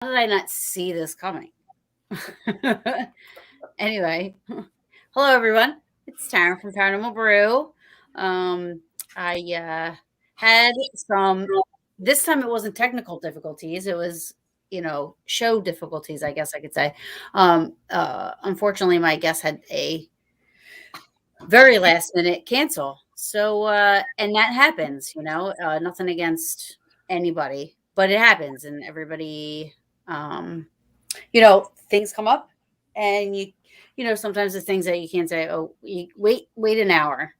How did I not see this coming? Anyway, hello everyone. It's Taryn from Paranormal Brew. Um, I had some. This time it wasn't technical difficulties. It was, show difficulties. I guess I could say. Unfortunately, my guest had a very last minute cancel. So, and that happens. Nothing against anybody, but it happens, and everybody. Things come up and sometimes the things that you can't say, oh, wait an hour.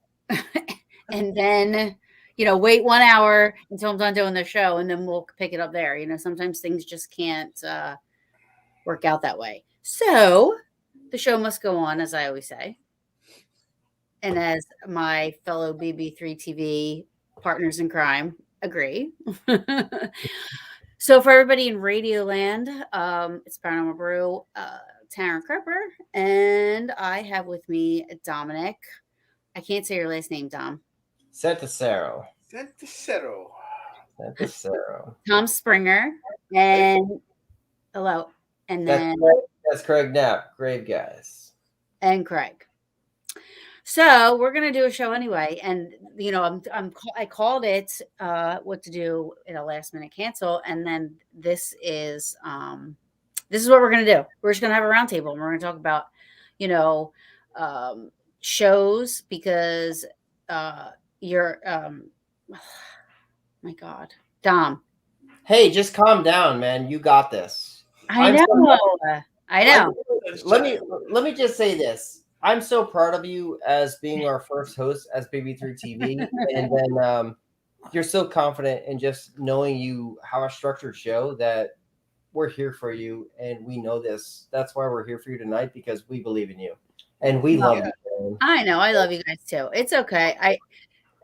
And then, wait 1 hour until I'm done doing the show and then we'll pick it up there. Sometimes things just can't work out that way. So the show must go on, as I always say. And as my fellow BB3 TV partners in crime agree. So for everybody in Radioland, it's Paranormal Brew, Taryn Crupper, and I have with me Dominic. I can't say your last name, Dom. Santicero. Tom Springer, and hello, and then that's Craig Knapp, Grave Guys, and Craig. So we're gonna do a show anyway, and I called it what to do in a last minute cancel, and then this is what we're gonna do. We're just gonna have a roundtable, and we're gonna talk about shows because you're my God, Dom. Hey, just calm down, man. You got this. I know. Let me just say this. I'm so proud of you as being our first host as BB3 TV, and then you're so confident in just knowing you have a structured show that we're here for you, and we know this. That's why we're here for you tonight, because we believe in you, and we love you. I know. I love you guys too. It's okay.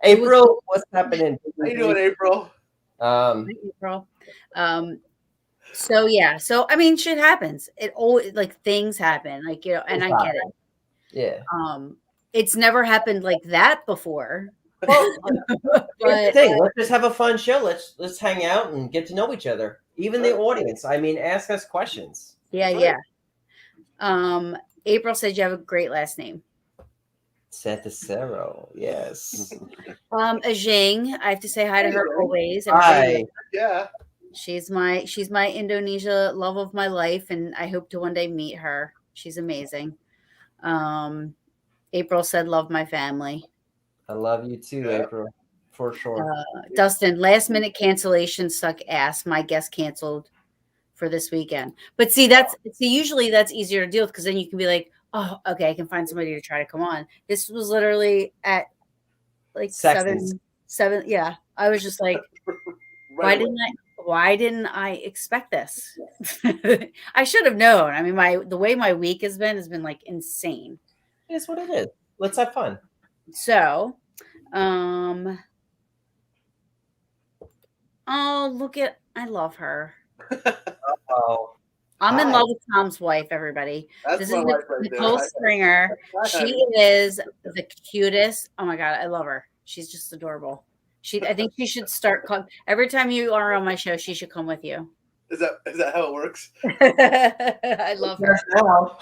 April, what's happening? How you doing, April? April. So yeah. So I mean, shit happens. It always things happen. And I get it. Yeah. It's never happened like that before. Well, let's just have a fun show. Let's hang out and get to know each other. Even the audience. I mean, ask us questions. Yeah. April said you have a great last name. Santicero, yes. Ajing, I have to say hi to her always. Hi. Yeah. She's my Indonesia love of my life, and I hope to one day meet her. She's amazing. April said, love my family. I love you too, April, for sure. Dustin, last minute cancellation suck ass. My guest canceled for this weekend. But see, usually that's easier to deal with because then you can be like, oh, okay, I can find somebody to try to come on. This was literally at like Sexton's. seven. Yeah. I was just like, why didn't I expect this? I should have known. I mean, the way my week has been like insane. It is what it is. Let's have fun. So, I love her. Oh. I'm in love with Tom's wife, everybody. This is Nicole Springer. She is the cutest. Oh my God, I love her. She's just adorable. I think she should start every time you are on my show, she should come with you. Is that how it works? I love her. Well,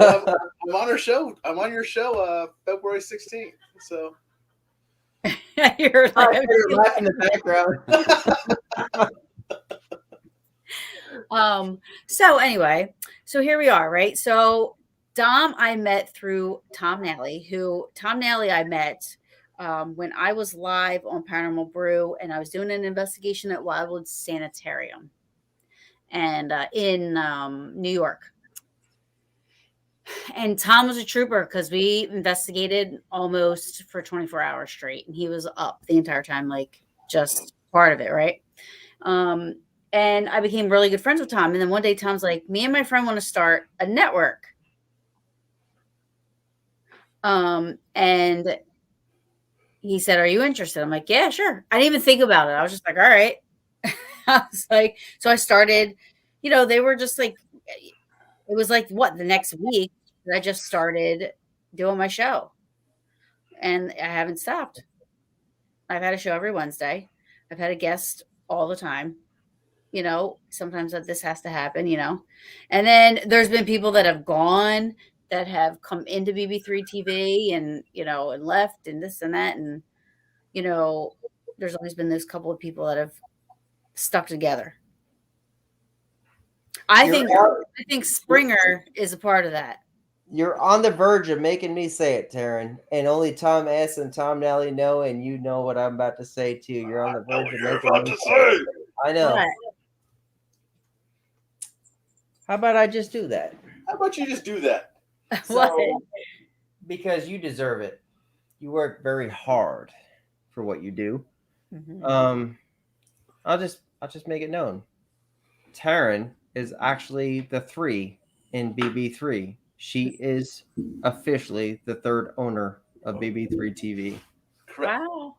I'm on her show. I'm on your show February 16th. So you're laughing in the background. So anyway, so here we are, right? So Dom I met through Tom Nally, I met when I was live on Paranormal Brew, and I was doing an investigation at Wildwood Sanitarium and in New York. And Tom was a trooper because we investigated almost for 24 hours straight, and he was up the entire time, like just part of it, right? And I became really good friends with Tom. And then one day Tom's like, me and my friend want to start a network. And he said, are you interested? I'm like, yeah, sure. I didn't even think about it. I was just like, all right. I was like, so I started, they were just like, it was like the next week I just started doing my show, and I haven't stopped. I've had a show every Wednesday. I've had a guest all the time. sometimes that this has to happen, and then there's been people that have gone that have come into BB3 TV and left and this and that. And, there's always been this couple of people that have stuck together. I think Springer is a part of that. You're on the verge of making me say it, Taryn, and only Tom S. and Tom Nally know, and you know what I'm about to say too. You're on the verge of making me say it. I know. What? How about I just do that? How about you just do that? What? Because you deserve it. You work very hard for what you do. Mhm. I'll just make it known. Taryn is actually the 3 in BB3. She is officially the 3rd owner of BB3 TV. Correct. Wow.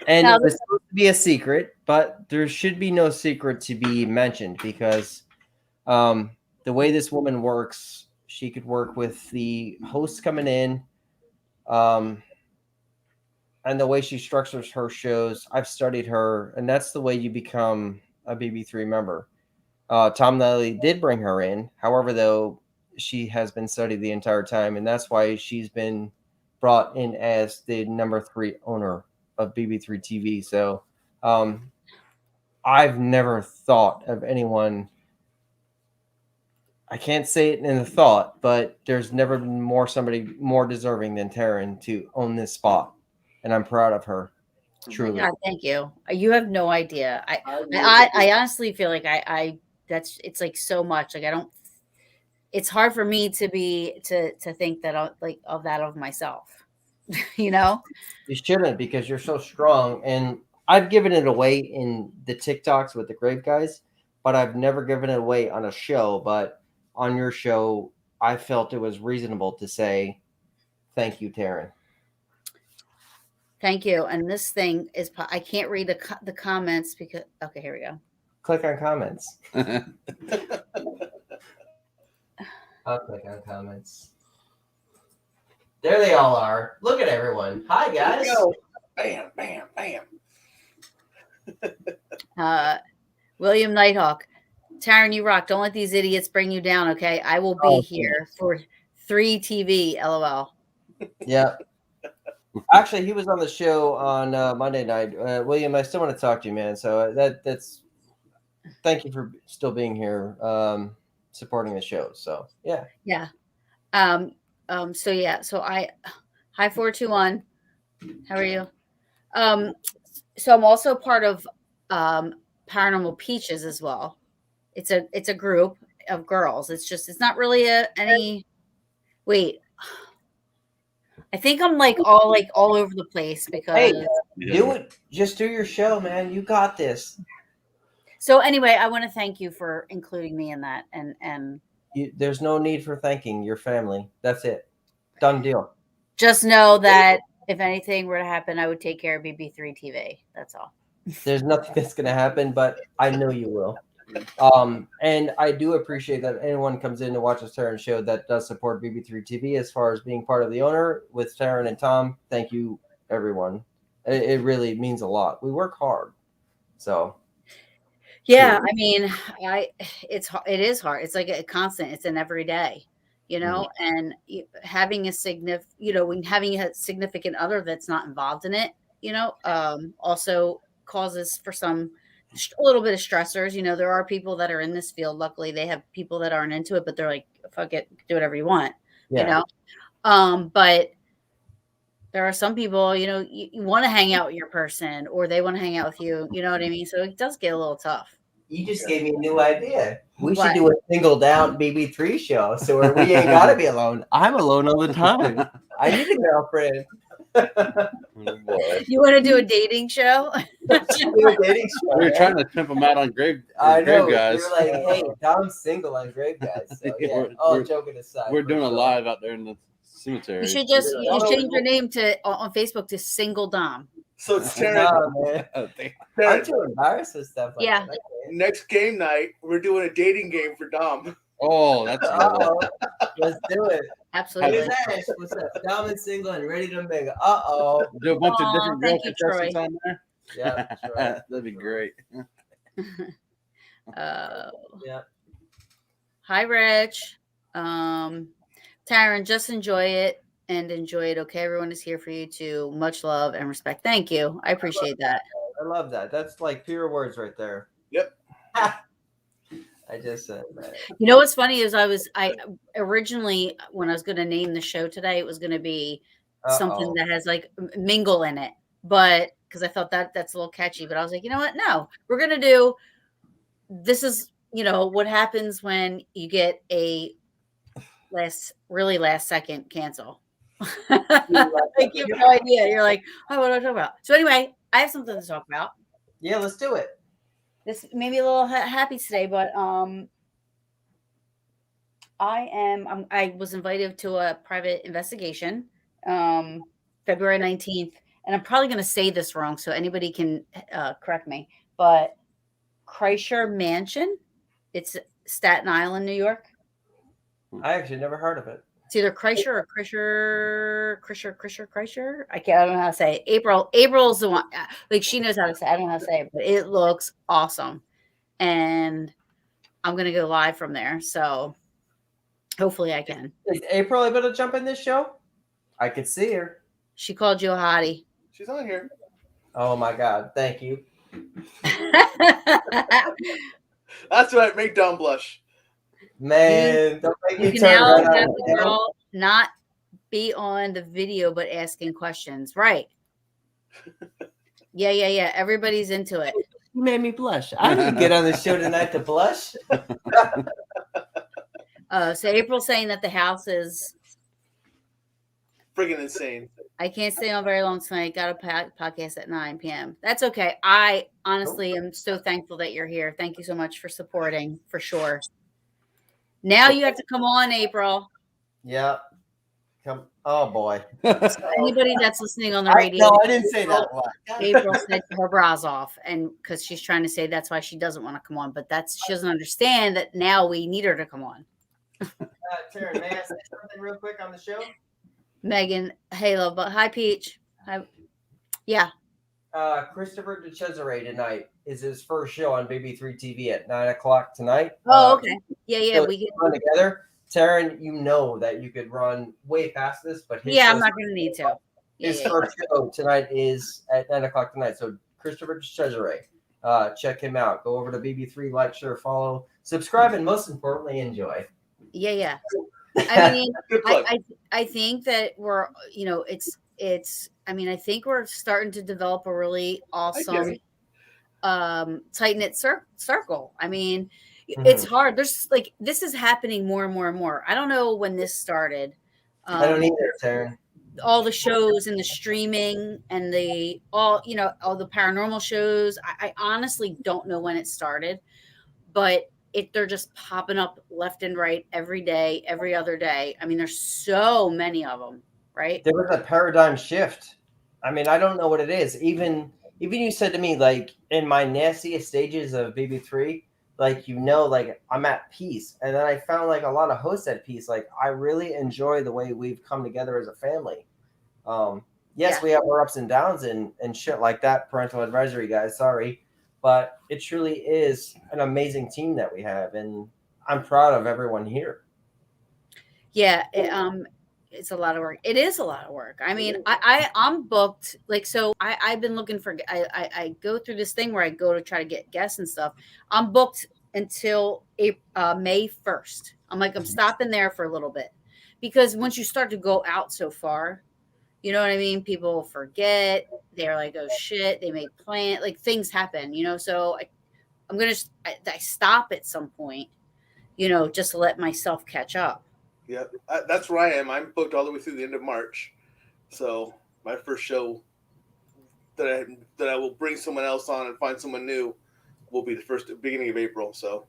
And Now, it was supposed to be a secret, but there should be no secret to be mentioned because the way this woman works, she could work with the hosts coming in, and the way she structures her shows. I've studied her, and that's the way you become a BB3 member. Tom Nally did bring her in. However, though, she has been studied the entire time, and that's why she's been brought in as the number 3 owner of BB3 TV. So I've never thought of anyone. I can't say it in a thought, but there's never been somebody more deserving than Taryn to own this spot, and I'm proud of her. Truly. God, thank you. You have no idea. I honestly feel like it's like so much. Like it's hard for me to think that of myself, You shouldn't, because you're so strong. And I've given it away in the TikToks with the Grave Guys, but I've never given it away on a show. But on your show, I felt it was reasonable to say, thank you, Taryn. Thank you. And this thing is, I can't read the comments because, okay, here we go. Click on comments. I'll click on comments. There they all are. Look at everyone. Hi, guys. Bam, bam, bam. William Nighthawk. Taryn, you rock. Don't let these idiots bring you down, okay? I will be here for 3 TV, LOL. Yeah. Actually, he was on the show on Monday night. William, I still want to talk to you, man. So that's thank you for still being here, supporting the show. So yeah. Yeah. So yeah. So hi 421. How are you? So I'm also part of Paranormal Peaches as well. It's a group of girls. It's not really any. Wait. I think I'm all over the place because. Hey, do it. Just do your show, man. You got this. So anyway, I want to thank you for including me in that, and there's no need for thanking your family. That's it. Done deal. Just know that if anything were to happen, I would take care of BB3 TV. That's all. There's nothing that's going to happen, but I know you will. And I do appreciate that anyone comes in to watch this Taryn show that does support BB3 TV as far as being part of the owner with Taryn and Tom. Thank you, everyone. It really means a lot. We work hard. So. Yeah, I mean, it is hard. It's like a constant. It's an everyday, and having a significant other that's not involved in it, also causes for a little bit of stressors. There are people that are in this field. Luckily, they have people that aren't into it, but they're like, fuck it, do whatever you want, but there are some people, you want to hang out with your person or they want to hang out with you. You know what I mean? So it does get a little tough. You just gave me a new idea. We should do a singled out BB3 show so where we ain't got to be alone. I'm alone all the time. I need a girlfriend. You want to do a dating show? We were trying to pimp them out on Grave Guys. We were like, hey, Tom's single on Grave Guys. So, yeah. Joking aside. We're doing a live out there in the cemetery. You should just change your name on Facebook to Single Dom. So it's Taryn. I'm too embarrassed with stuff like that. Next game night, we're doing a dating game for Dom. Oh, that's let's do it. Absolutely. What's up? Dom and single and ready to make. Do a bunch of different girl contestants on there. Yeah, that's right. That'd be great. Yeah. Hi, Rich. Tyron, just enjoy it and enjoy it. Okay, everyone is here for you too. Much love and respect. Thank you. I appreciate that. I love that. That's like pure words right there. Yep. I just said that. You know what's funny is I originally, when I was going to name the show today, it was going to be something that has like mingle in it, but because I thought that's a little catchy, but I was like, you know what? No, we're going to do, this is, what happens when you get a really last second cancel. Like you have no idea. You're like, oh, what do I talk about? So anyway, I have something to talk about. Yeah, let's do it. This may be a little happy today, but I was invited to a private investigation, February 19th, and I'm probably going to say this wrong, so anybody can correct me. But Kreischer Mansion, it's Staten Island, New York. I actually never heard of it. It's either Kreischer or Kreischer. I don't know how to say it. April's the one. Like, she knows how to say it. I don't know how to say it, but it looks awesome. And I'm going to go live from there. So hopefully I can. Is April able to jump in this show? I could see her. She called you a hottie. She's on here. Oh my God. Thank you. That's right. Make Dom blush. Man, don't make You me can turn now around. have the girl not be on the video, but asking questions. Right. Yeah. Everybody's into it. You made me blush. I didn't get on the show tonight to blush. So April's saying that the house is Friggin' insane. I can't stay on very long tonight. Got a podcast at 9 p.m. That's okay. I honestly am so thankful that you're here. Thank you so much for supporting, for sure. Now you have to come on, April. Yeah. Come. Oh boy. So anybody that's listening on the radio. No, I didn't say that. April said her bras off, and because she's trying to say that's why she doesn't want to come on, but she doesn't understand that now we need her to come on. Taryn, may I say something real quick on the show? Megan, hey, love, but hi, Peach. Hi. Yeah. Christopher DeCesare tonight is his first show on BB3 TV at 9:00 tonight. Oh, okay. Yeah. So We can run together. Taryn, you know that you could run way past this, but I'm not going to need to. His first show tonight is at 9:00 tonight. So Christopher DeCesare, check him out. Go over to BB3, like, share, follow, subscribe, and most importantly, enjoy. Yeah. I mean, Good plug. I think that we're, I think we're starting to develop a really awesome, tight-knit circle. I mean, it's hard. There's this is happening more and more and more. I don't know when this started. I don't either, Taryn. All the shows and the streaming and all the paranormal shows. I honestly don't know when it started, but they're just popping up left and right every day, every other day. I mean, there's so many of them, right? There was a paradigm shift. I mean, I don't know what it is. Even you said to me, like, in my nastiest stages of BB3, I'm at peace. And then I found a lot of hosts at peace. I really enjoy the way we've come together as a family. Yes, we have our ups and downs and shit like that. Parental advisory, guys. Sorry. But it truly is an amazing team that we have. And I'm proud of everyone here. Yeah. It's a lot of work. It is a lot of work. I mean, I'm booked. I've been looking for, I go through this thing where I go to try to get guests and stuff. I'm booked until May 1st. I'm stopping there for a little bit, because once you start to go out so far, you know what I mean? People forget. They're like, oh shit, they make plans. Things happen, so I'm going to, I stop at some point, just to let myself catch up. Yeah, that's where I am. I'm booked all the way through the end of March. So my first show that I will bring someone else on and find someone new will be the beginning of April. So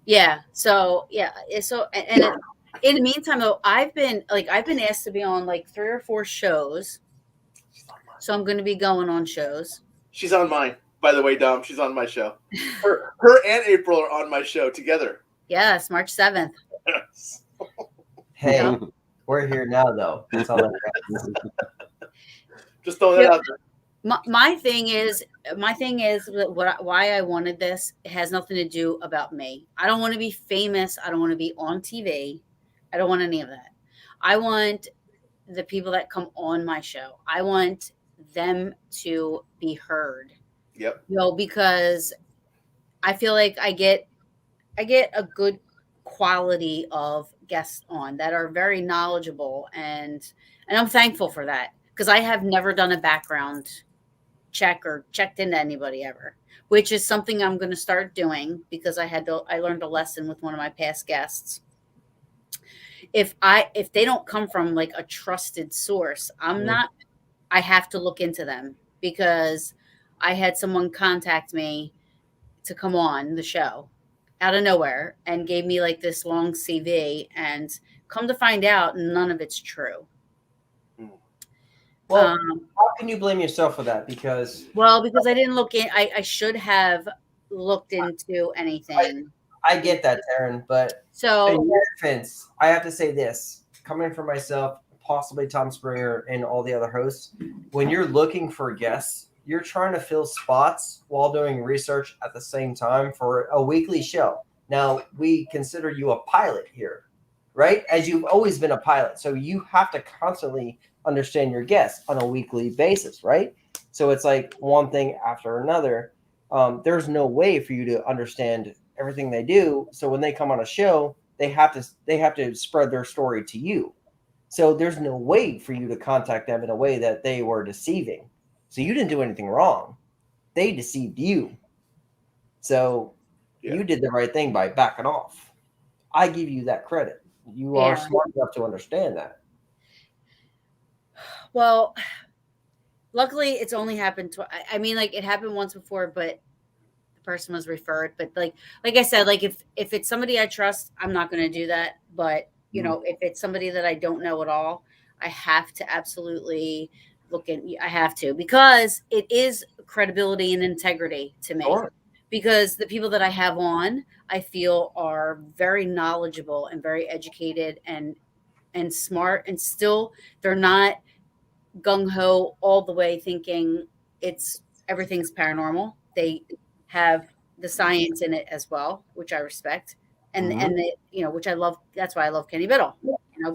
yeah. So and in the meantime, though, I've been asked to be on 3 or 4 shows. So I'm going to be going on shows. She's on mine, by the way, Dom. She's on my show. Her and April are on my show together. Yes, March 7th. Hey, we're here now, though. That's all that matters. Just throwing that out there. my thing is why I wanted this. It has nothing to do about me. I don't want to be famous. I don't want to be on TV. I don't want any of that. I want the people that come on my show. I want them to be heard. Yep. Because I feel like I get a good quality of guests on that are very knowledgeable, and I'm thankful for that because I have never done a background check or checked into anybody ever, which is something I'm going to start doing because I learned a lesson with one of my past guests. If they don't come from like a trusted source, I have to look into them because I had someone contact me to come on the show out of nowhere and gave me like this long CV, and come to find out none of it's true. Well, how can you blame yourself for that? Because I didn't look in. I should have looked into anything. I get that, Taryn, but So in your defense, I have to say this: coming from myself, possibly Tom Springer, and all the other hosts, when you're looking for guests, you're trying to fill spots while doing research at the same time for a weekly show. Now, we consider you a pilot here, right? As you've always been a pilot, so you have to constantly understand your guests on a weekly basis, right? So it's like one thing after another. There's no way for you to understand everything they do. So when they come on a show, they have to spread their story to you. So there's no way for you to contact them in a way that they were deceiving. So you didn't do anything wrong. They deceived you. So you did the right thing by backing off. I give you that credit. You are smart enough to understand that. Well, luckily it's only happened I mean, like, it happened once before, but the person was referred. But like I said, like if it's somebody I trust, I'm not going to do that. But if it's somebody that I don't know at all, I have to absolutely I have to, because it is credibility and integrity to me. Sure. Because the people that I have on, I feel are very knowledgeable and very educated and smart, and still they're not gung-ho all the way thinking everything's paranormal. They have the science in it as well, which I respect, and they, which I love. That's why I love Kenny Biddle,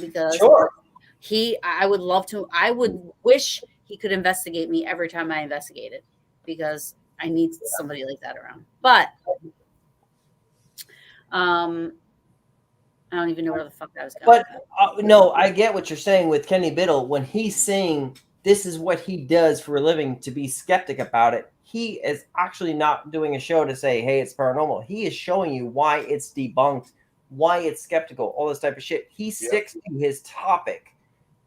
because Sure. I would wish he could investigate me every time I investigated, because I need somebody like that around. But I don't even know where the fuck I was going. But no, I get what you're saying with Kenny Biddle. When he's saying this is what he does for a living, to be skeptic about it, he is actually not doing a show to say, hey, it's paranormal. He is showing you why it's debunked, why it's skeptical, all this type of shit. He sticks to his topic,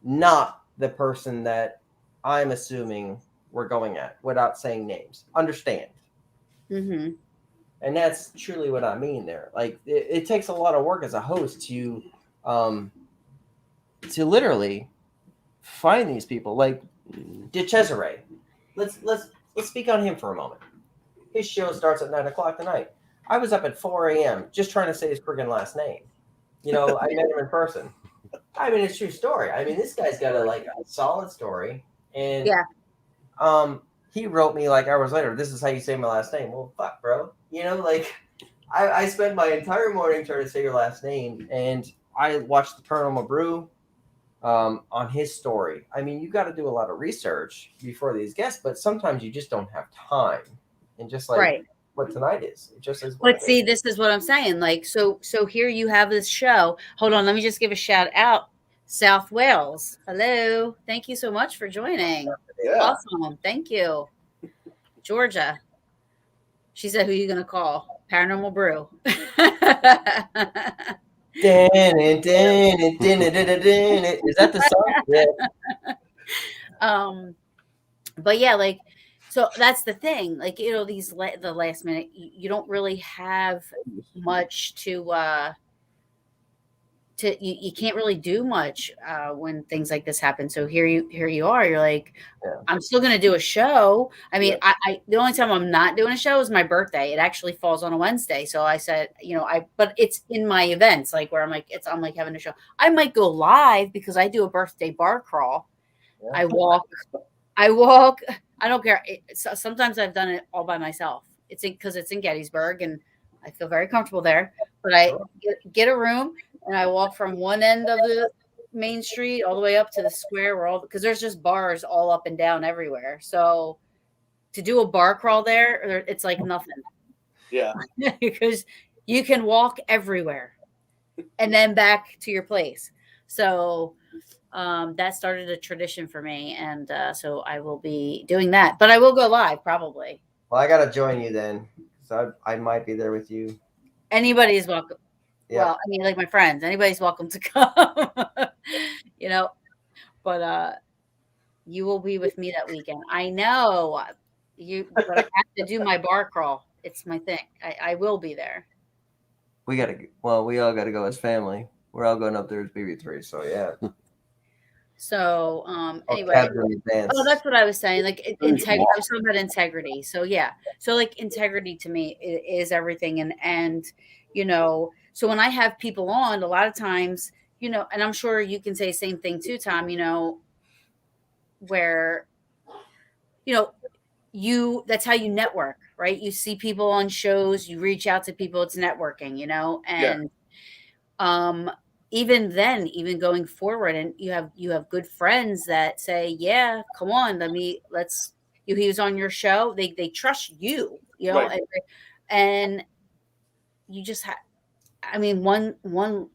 not the person that I'm assuming we're going at, without saying names. Understand? Mm-hmm. And that's truly what I mean there. Like, it takes a lot of work as a host to literally find these people. Like DeCesare. Let's speak on him for a moment. His show starts at 9:00 tonight. I was up at 4 a.m. just trying to say his friggin' last name. I met him in person. I mean, it's a true story. I mean, this guy's got a solid story, and he wrote me like hours later, this is how you say my last name. Well, fuck, bro. I spent my entire morning trying to say your last name, and I watched the Paranormal Brew on his story. I mean, you got to do a lot of research before these guests, but sometimes you just don't have time. And just like what tonight is, it just is. But see, this is what I'm saying. Like, so here you have this show. Hold on, let me just give a shout out. South Wales. Hello. Thank you so much for joining. Yeah. Awesome. Thank you. Georgia. She said, who are you going to call? Paranormal Brew. Is that the song? Yeah. But yeah, like, so that's the thing. Like, the last minute, you don't really have much you can't really do much when things like this happen. So here you are. You're like, I'm still going to do a show. I mean, I the only time I'm not doing a show is my birthday. It actually falls on a Wednesday. So I said, but it's in my events, like where I'm like having a show. I might go live because I do a birthday bar crawl. I walk I walk. I don't care. Sometimes I've done it all by myself. It's because it's in Gettysburg, and I feel very comfortable there. But I get a room, and I walk from one end of the main street all the way up to the square where because there's just bars all up and down everywhere. So to do a bar crawl there, it's like nothing. Yeah. Because you can walk everywhere and then back to your place. So that started a tradition for me, and so I will be doing that. But I will go live probably. Well, I gotta join you then, so I might be there with you. Anybody's welcome. Yep. Well, I mean, like my friends, anybody's welcome to come. You know, but you will be with me that weekend. I know you, but I have to do my bar crawl. It's my thing. I will be there. We all gotta go as family. We're all going up there as BB3, so yeah. So anyway, oh, that's what I was saying. Like integrity. I was talking about integrity. So yeah, so like integrity to me is everything, and you know, so when I have people on, a lot of times, you know, and I'm sure you can say the same thing too, Tom. You know, where you know that's how you network, right? You see people on shows, you reach out to people. It's networking, you know, and even then, even going forward, and you have good friends that say, yeah, come on, let's he was on your show. They trust you, you know, Right. and you just have, I mean, one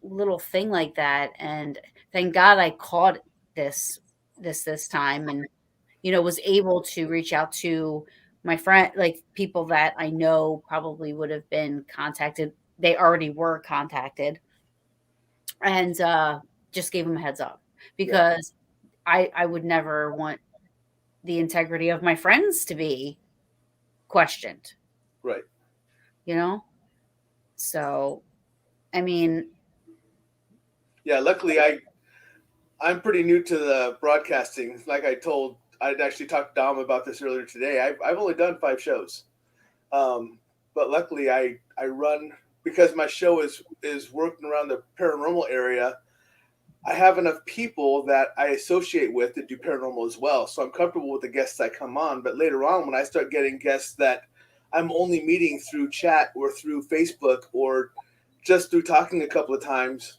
little thing like that, and thank God I caught this time, and you know, was able to reach out to my friend, like people that I know probably would have been contacted. They already were contacted, and just gave them a heads up, because I would never want the integrity of my friends to be questioned. Right. You know? So, I mean, yeah, luckily I'm pretty new to the broadcasting. Like I'd actually talked to Dom about this earlier today. I've only done 5 shows. But luckily I run, because my show is working around the paranormal area. I have enough people that I associate with that do paranormal as well. So I'm comfortable with the guests I come on. But later on, when I start getting guests that I'm only meeting through chat or through Facebook or just through talking a couple of times,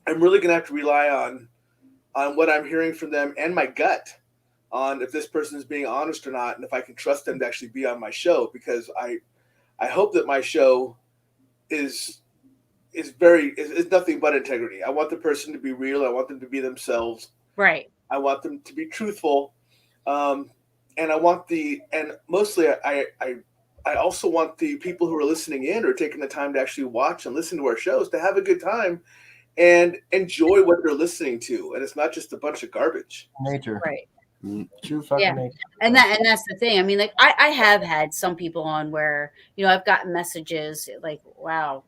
I'm really going to have to rely on what I'm hearing from them and my gut on if this person is being honest or not, and if I can trust them to actually be on my show, because I hope that my show is nothing but integrity. I want the person to be real. I want them to be themselves. right. I want them to be truthful. And I want mostly I also want the people who are listening in or taking the time to actually watch and listen to our shows to have a good time and enjoy what they're listening to. And it's not just a bunch of garbage. Nature. Right. True fucking nature. And that's the thing. I mean, like I have had some people on where, you know, I've gotten messages like, wow,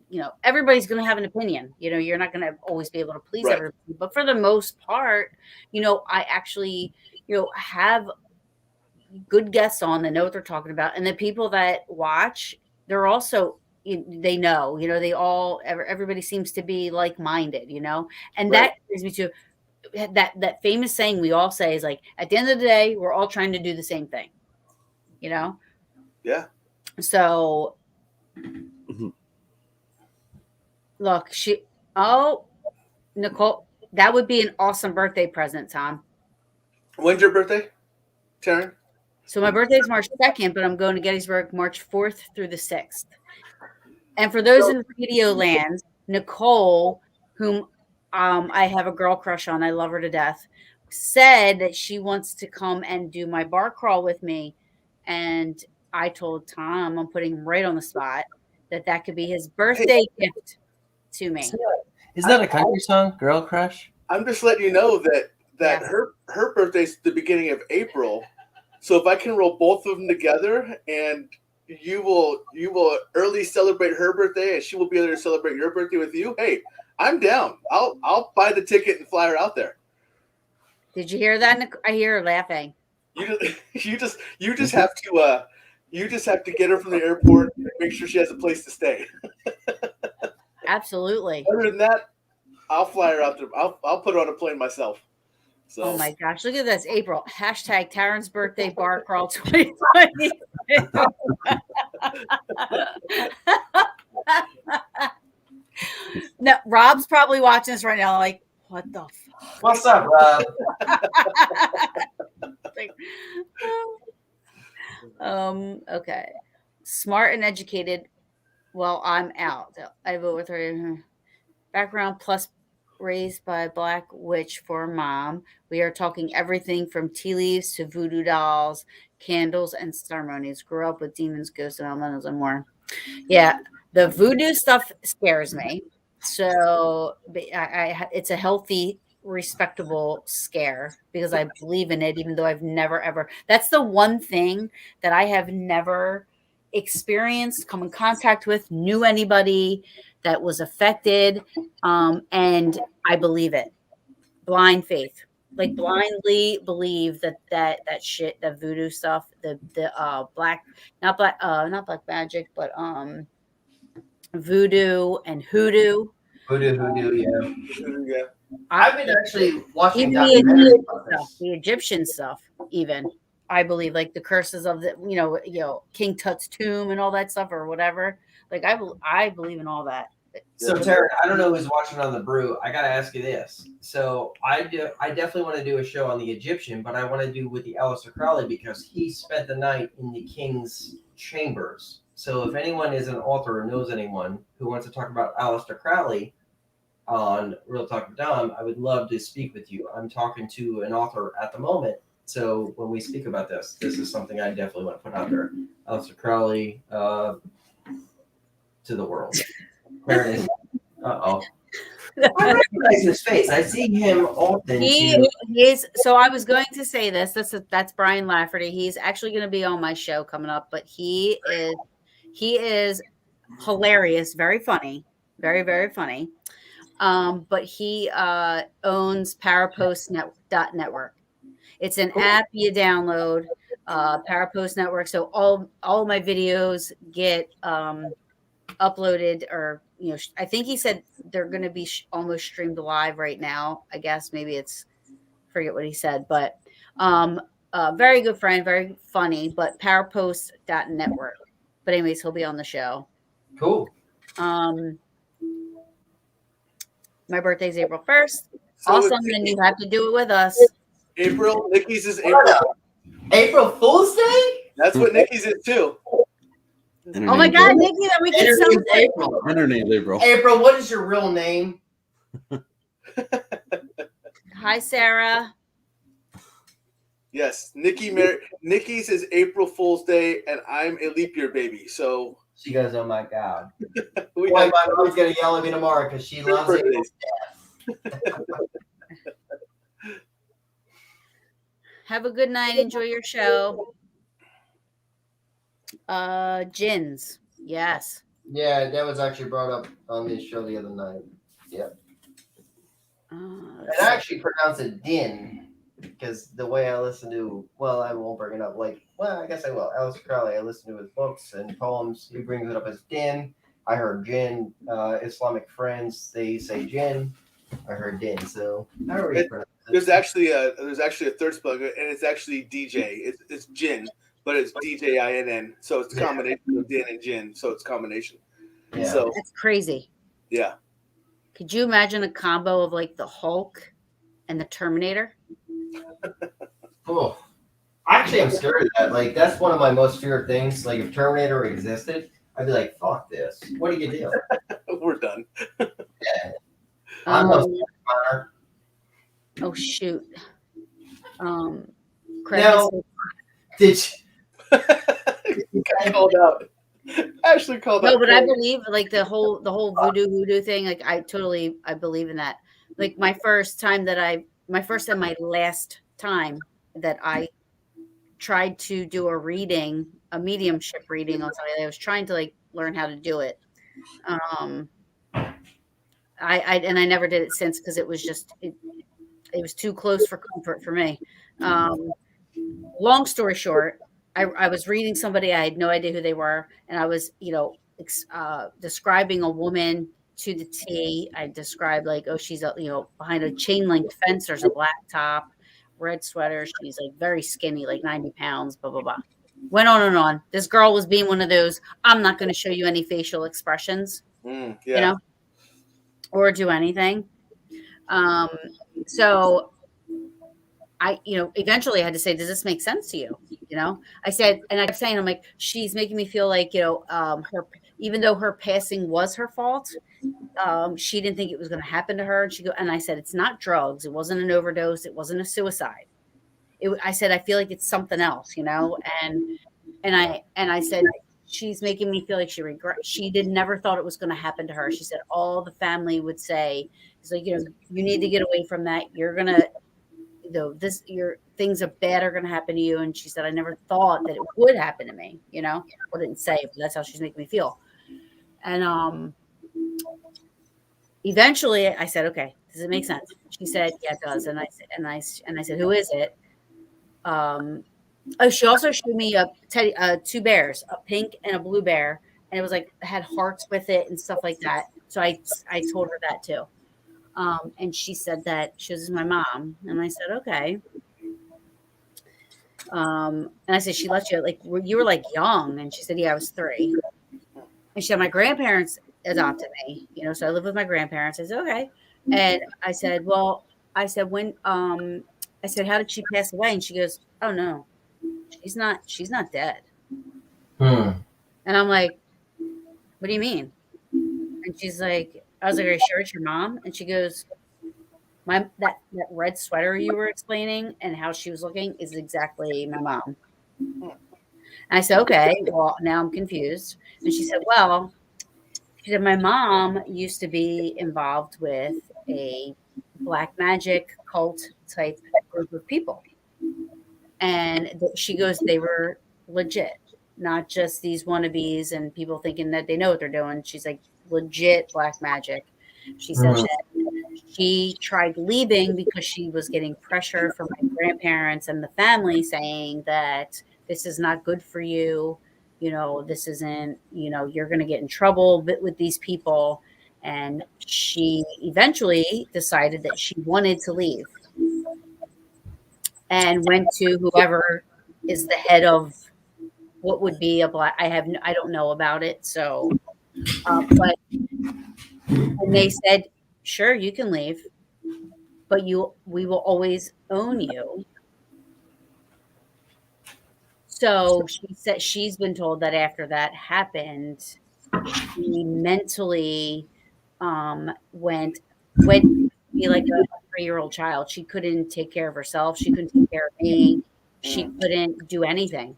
you know, everybody's going to have an opinion. You know, you're not going to always be able to please everybody. But for the most part, you know, I actually, you know, have good guests on that know what they're talking about. And the people that watch, they're also, they know, you know, everybody seems to be like-minded, you know, and that brings me to that famous saying we all say is like, at the end of the day, we're all trying to do the same thing, you know? Yeah. So look, Nicole, that would be an awesome birthday present, Tom. When's your birthday, Taryn? So my birthday is March 2nd, but I'm going to Gettysburg March 4th through the 6th. And for those in radio land, Nicole, whom I have a girl crush on, I love her to death, said that she wants to come and do my bar crawl with me. And I told Tom, I'm putting him right on the spot, that could be his birthday gift to me. Isn't that a country song, Girl Crush? I'm just letting you know that her birthday's the beginning of April. So if I can roll both of them together, and you will early celebrate her birthday, and she will be able to celebrate your birthday with you. Hey, I'm down. I'll buy the ticket and fly her out there. Did you hear that? I hear her laughing. You just have to get her from the airport and make sure she has a place to stay. Absolutely. Other than that, I'll fly her out there. I'll put her on a plane myself. So, oh my gosh, look at this. April. Hashtag Taryn's birthday bar crawl 2020. No, Rob's probably watching this right now, like, what the fuck? What's up, Rob? Like, okay. Smart and educated. Well, I'm out. I vote with her. Background plus raised by a black witch for mom. We are talking everything from tea leaves to voodoo dolls, candles, and ceremonies. Grew up with demons, ghosts, and elementals and more. Yeah, the voodoo stuff scares me. So it's a healthy, respectable scare because I believe in it, even though I've never ever. That's the one thing that I have never experienced, come in contact with, knew anybody that was affected, and I believe it. Blind faith, like blindly believe that shit, that voodoo stuff, the black, not black magic, but voodoo and hoodoo. Hoodoo, yeah. yeah. I've been actually watching Even documentaries about stuff, this. the Egyptian stuff, even I believe, like the curses of the King Tut's tomb and all that stuff or whatever. Like I believe in all that. So Taryn, I don't know who's watching on the brew. I gotta ask you this. So I definitely want to do a show on the Egyptian, but I want to do with the Aleister Crowley because he spent the night in the king's chambers. So if anyone is an author or knows anyone who wants to talk about Aleister Crowley on Real Talk with Dom, I would love to speak with you. I'm talking to an author at the moment. So when we speak about this is something I definitely want to put out there. Aleister Crowley to the world. There it is. Uh-oh. I recognize his face. I see him often. He is. So I was going to say this. That's Brian Lafferty. He's actually going to be on my show coming up, but he is hilarious, very funny, very, very funny. But he owns Parapost.network. It's an app you download, Parapost Network. So all my videos get uploaded, or I think he said they're going to be almost streamed live right now. I guess maybe forget what he said, but very good friend, very funny, but Parapost.network. But anyways, he'll be on the show. Cool. My birthday's April 1st. So awesome, and you have to do it with us. April, Nikki's is April. April Fool's Day? That's what Nikki's is too. Oh my God, Nikki, that we can celebrate. Her name's April. April, what is your real name? Hi, Sarah. Yes, Nikki's is April Fool's Day, and I'm a leap year baby. So she goes, "Oh my God." My mom's gonna yell at me tomorrow because she loves it. Have a good night. Enjoy your show. Gins. Yes. Yeah, that was actually brought up on this show the other night. Yep. And I actually pronounce it din because the way I listen to, I won't bring it up. I guess I will. Aleister Crowley, I listen to his books and poems. He brings it up as din. I heard jinn. Islamic friends, they say jinn. I heard din. So I already pronounced it. There's actually a third spelling, and it's actually DJ. It's Jin, but it's DJINN. So it's a combination of din and Jin. So it's a combination. Yeah. So that's crazy. Yeah. Could you imagine a combo of like the Hulk and the Terminator? Oh, actually, I'm scared of that. Like, that's one of my most feared things. Like, if Terminator existed, I'd be like, "Fuck this! What do you do?" We're done. Yeah. I'm oh shoot. Now, did you called out? Actually called out. No, but I believe like the whole voodoo thing. Like I believe in that. Like my last time that I tried to do a reading, a mediumship reading. I'll tell you, I was trying to like learn how to do it. I never did it since because it was just it was too close for comfort for me. Long story short, I was reading somebody, I had no idea who they were, and I was describing a woman to the T. I described like, oh, she's behind a chain link fence, there's a black top, red sweater. She's like very skinny, like 90 pounds, blah, blah, blah. Went on and on. This girl was being one of those, I'm not going to show you any facial expressions, you know, or do anything. So I, eventually I had to say, does this make sense to you? I said, and I kept saying, I'm like, she's making me feel like, even though her passing was her fault, she didn't think it was going to happen to her. And I said, it's not drugs. It wasn't an overdose. It wasn't a suicide. I said, I feel like it's something else, and I said, she's making me feel like she never thought it was going to happen to her. She said, all the family would say, it's like, you need to get away from that. You're going to, things are bad are going to happen to you. And she said, I never thought that it would happen to me, I didn't say it, but that's how she's making me feel. And, eventually I said, okay, does it make sense? She said, yeah, it does. And I said, who is it? She also showed me two bears, a pink and a blue bear. And it was like, had hearts with it and stuff like that. So I told her that too. And she said that she was my mom. And I said, okay. And I said, she left you like, you were like young. And she said, yeah, I was 3. And she said, my grandparents adopted me, so I live with my grandparents. I said, okay. And I said, when, I said, how did she pass away? And she goes, oh no, she's not dead. And I'm like, what do you mean? And she's like, I was like, are you sure it's your mom? And she goes, that red sweater you were explaining and how she was looking is exactly my mom. And I said, okay, well, now I'm confused. And she said, my mom used to be involved with a black magic cult type group of people. And she goes, they were legit, not just these wannabes and people thinking that they know what they're doing. She's like, legit black magic. She said that she tried leaving because she was getting pressure from my grandparents and the family saying that this is not good for you. This isn't, you're going to get in trouble with these people. And she eventually decided that she wanted to leave and went to whoever is the head of what would be a black, I don't know about it. So, but and they said, sure, you can leave, but we will always own you. So she said she's been told that after that happened, she mentally went to be like a 3-year-old child. She couldn't take care of herself. She couldn't take care of me. She couldn't do anything.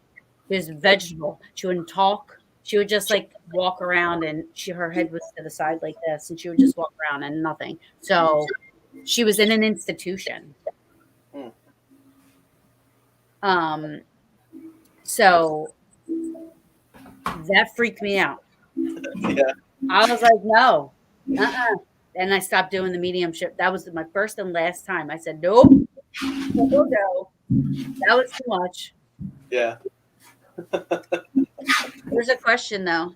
She was vegetable. She wouldn't talk. She would just like walk around and her head was to the side like this, and she would just walk around and nothing. So she was in an institution. So that freaked me out. Yeah. I was like, no, and I stopped doing the mediumship. That was my first and last time. I said, nope, no. That was too much. Yeah. There's a question though.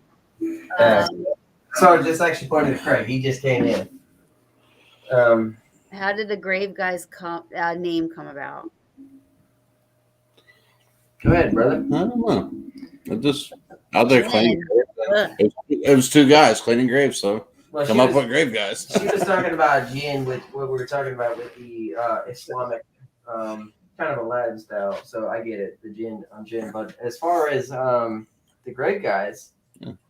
So just actually pointed to Craig. He just came in. How did the Grave Guys name come about? Go ahead, brother. I don't know. I'm just out there cleaning graves. It was 2 guys cleaning graves, so come up with grave guys. She was talking about jinn with what we were talking about with the Islamic kind of a Latin style. So I get it, the jinn on jinn. But as far as the grave guys,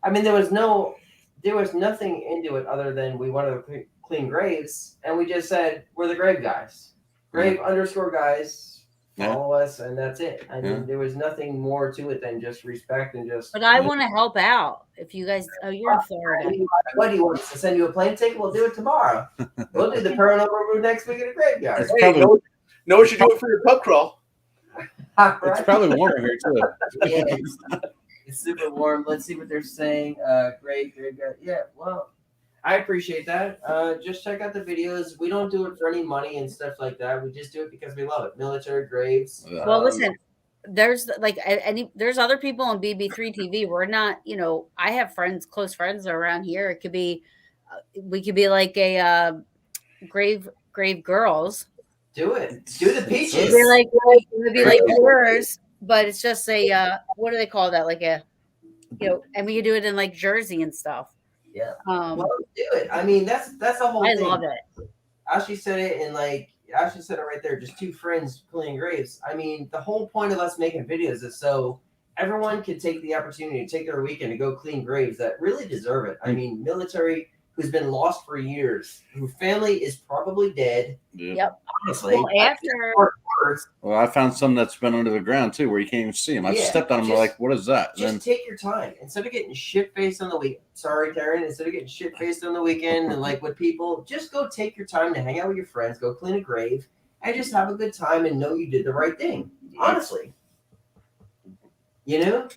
I mean, there was nothing into it other than we wanted to clean graves, and we just said we're the grave guys, grave _ guys. Follow us, and that's it. I mean, there was nothing more to it than just respect and just. But I want to help out. If you guys, you're in Florida. What do you want us to send you a plane ticket? We'll do it tomorrow. We'll do the Paranormal Brew next week at the graveyard. Hey, know what you're doing for your pub crawl. Right? It's probably warm here too. Yeah, it's super warm. Let's see what they're saying. Great. Yeah, well, I appreciate that. Just check out the videos. We don't do it for any money and stuff like that. We just do it because we love it. Military graves. Well, listen, there's there's other people on BB3 TV. We're not, I have close friends around here. It could be, we could be like a grave girls. Do it. Do the peaches. It would be like yours, but it's just a what do they call that? Like a and we could do it in like Jersey and stuff. Yeah. Well, do it. I mean, that's the whole thing. I love it. Ashley said it, and Ashley said it right there. Just two friends cleaning graves. I mean, the whole point of us making videos is so everyone can take the opportunity to take their weekend to go clean graves that really deserve it. I mean, military who's been lost for years, whose family is probably dead. Yep. Honestly. Well, I found some that's been under the ground too, where you can't even see them. I stepped on them, like, what is that? Just take your time instead of getting shit faced on the week. Sorry, Taryn. Instead of getting shit faced on the weekend and like with people, just go take your time to hang out with your friends, go clean a grave, and just have a good time and know you did the right thing. Honestly, I do